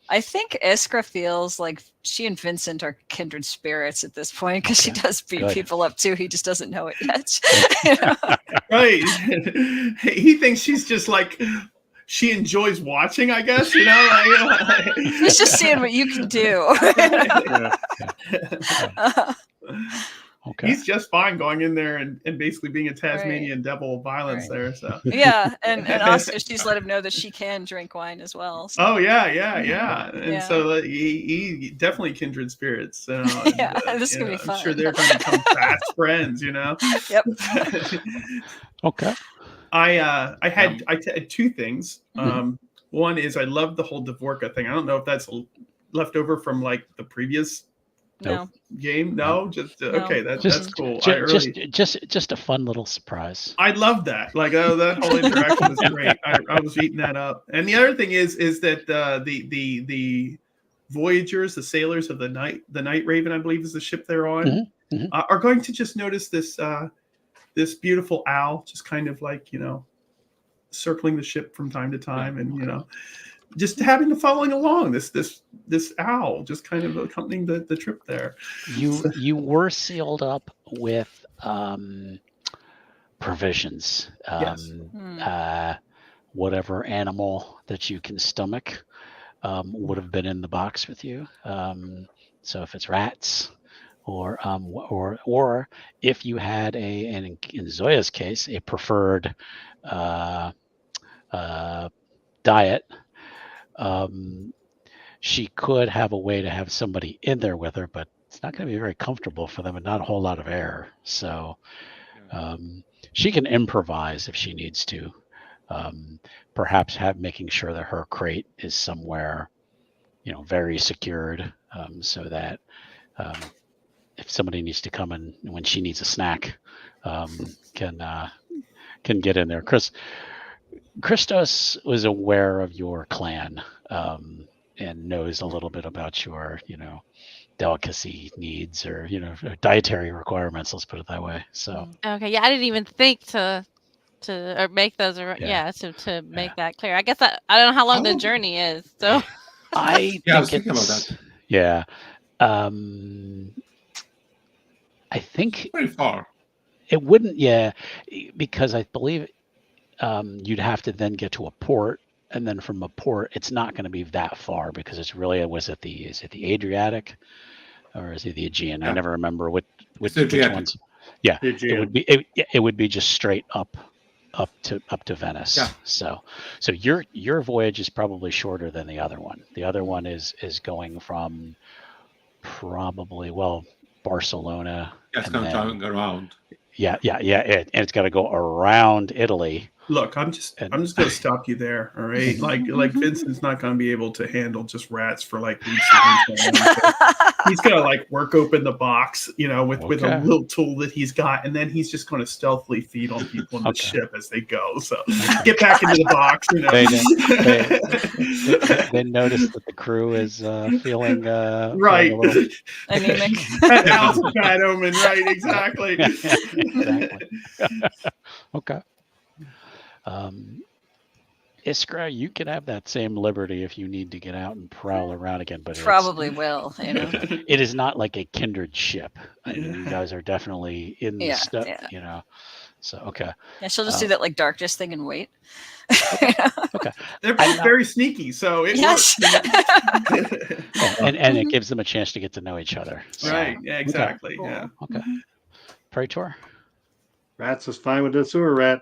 I think Iskra feels like she and Vincent are kindred spirits at this point because she does beat people up too. He just doesn't know it yet. You know? Right. He thinks she's just like, she enjoys watching, I guess, you know? Like, He's just seeing what you can do. Okay. He's just fine going in there and basically being a Tasmanian devil of violence there. So yeah, and also she's let him know that she can drink wine as well. So. Oh yeah. And so he definitely kindred spirits. Yeah, this is gonna be fun. I'm sure they're going to become fast friends. You know. Yep. Okay. I had 2 things. One is I love the whole Dvorka thing. I don't know if that's left over from like the previous No. game. No, just okay. That's cool. Just a fun little surprise. I love that. Like that whole interaction was great. I was eating that up. And the other thing is that the voyagers, the sailors of the Night Raven, I believe is the ship they're on, are going to just notice this this beautiful owl, just kind of like circling the ship from time to time, and just having the following along. This owl just kind of accompanying the trip there. You were sealed up with provisions. Yes. Whatever animal that you can stomach would have been in the box with you. So if it's rats, or if you had in Zoya's case, a preferred diet, she could have a way to have somebody in there with her, but it's not going to be very comfortable for them and not a whole lot of air. So she can improvise if she needs to. Perhaps making sure that her crate is somewhere, very secured, so that if somebody needs to come in when she needs a snack, can get in there. Christos was aware of your clan, and knows a little bit about your, delicacy needs, or dietary requirements. Let's put it that way. So okay, yeah, I didn't even think to or make those, to make that clear. I guess I don't know how long the journey is, so I was thinking about that. Yeah, I think Pretty far. it wouldn't. Yeah, because I believe you'd have to then get to a port, and then from a port, it's not going to be that far, because it's really is it the Adriatic, or is it the Aegean? I never remember which ones. Yeah, it would be just straight up to Venice. Yeah. So your voyage is probably shorter than the other one. The other one is going from probably Barcelona. Yeah, it's kind of going around. Yeah, and it's got to go around Italy. Look, I'm just going to stop you there. All right, like Vincent's not going to be able to handle just rats for like weeks. He's going to like work open the box, with a little tool that he's got, and then he's just going to stealthily feed on people in the ship as they go. So get back into the box. They notice that the crew is feeling right, feeling a little... anemic. That was a bad omen, right? Exactly. Exactly. Okay. Iskra, you can have that same liberty if you need to get out and prowl around again, but probably will. It is not like a kindred ship. I mean, you guys are definitely in the stuff. So okay. Yeah, she'll just do that like darkness thing and wait. Okay. They're both very sneaky, so it works. and it gives them a chance to get to know each other. So, right. Yeah. Exactly. Okay. Yeah. Okay. Praetor. Rats is fine with the sewer rat.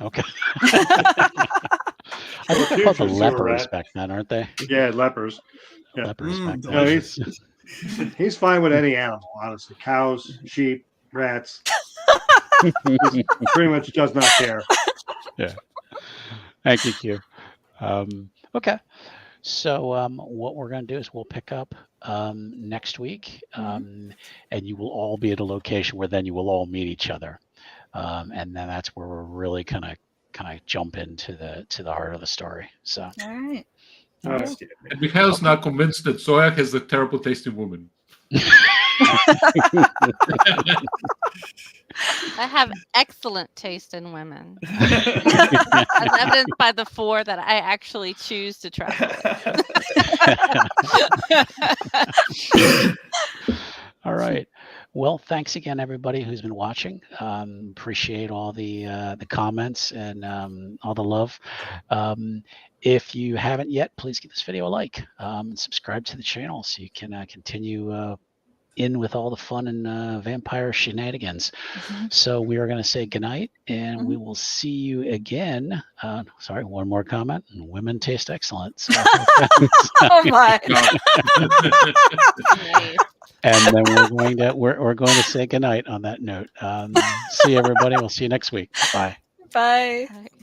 Okay. I think they're called the lepers back then, aren't they? Yeah, lepers. Yeah. Lepers back then. No, he's fine with any animal, honestly. Cows, sheep, rats. He pretty much does not care. Yeah. Thank you, Q. Okay. So what we're going to do is we'll pick up next week, and you will all be at a location where then you will all meet each other. And then that's where we're really kind of jump into the heart of the story. So All right. And Mikhail's now convinced that Zoya has a terrible taste in women. I have excellent taste in women, as evidenced by the 4 that I actually choose to travel with. All right. Well, thanks again, everybody who's been watching. Appreciate all the comments and all the love. If you haven't yet, please give this video a like and subscribe to the channel so you can continue in with all the fun and vampire shenanigans. So we are going to say goodnight, and we will see you again. Sorry, one more comment. Women taste excellent. So, Oh my! And then we're going to say goodnight on that note. See you, everybody. We'll see you next week. Bye. Bye.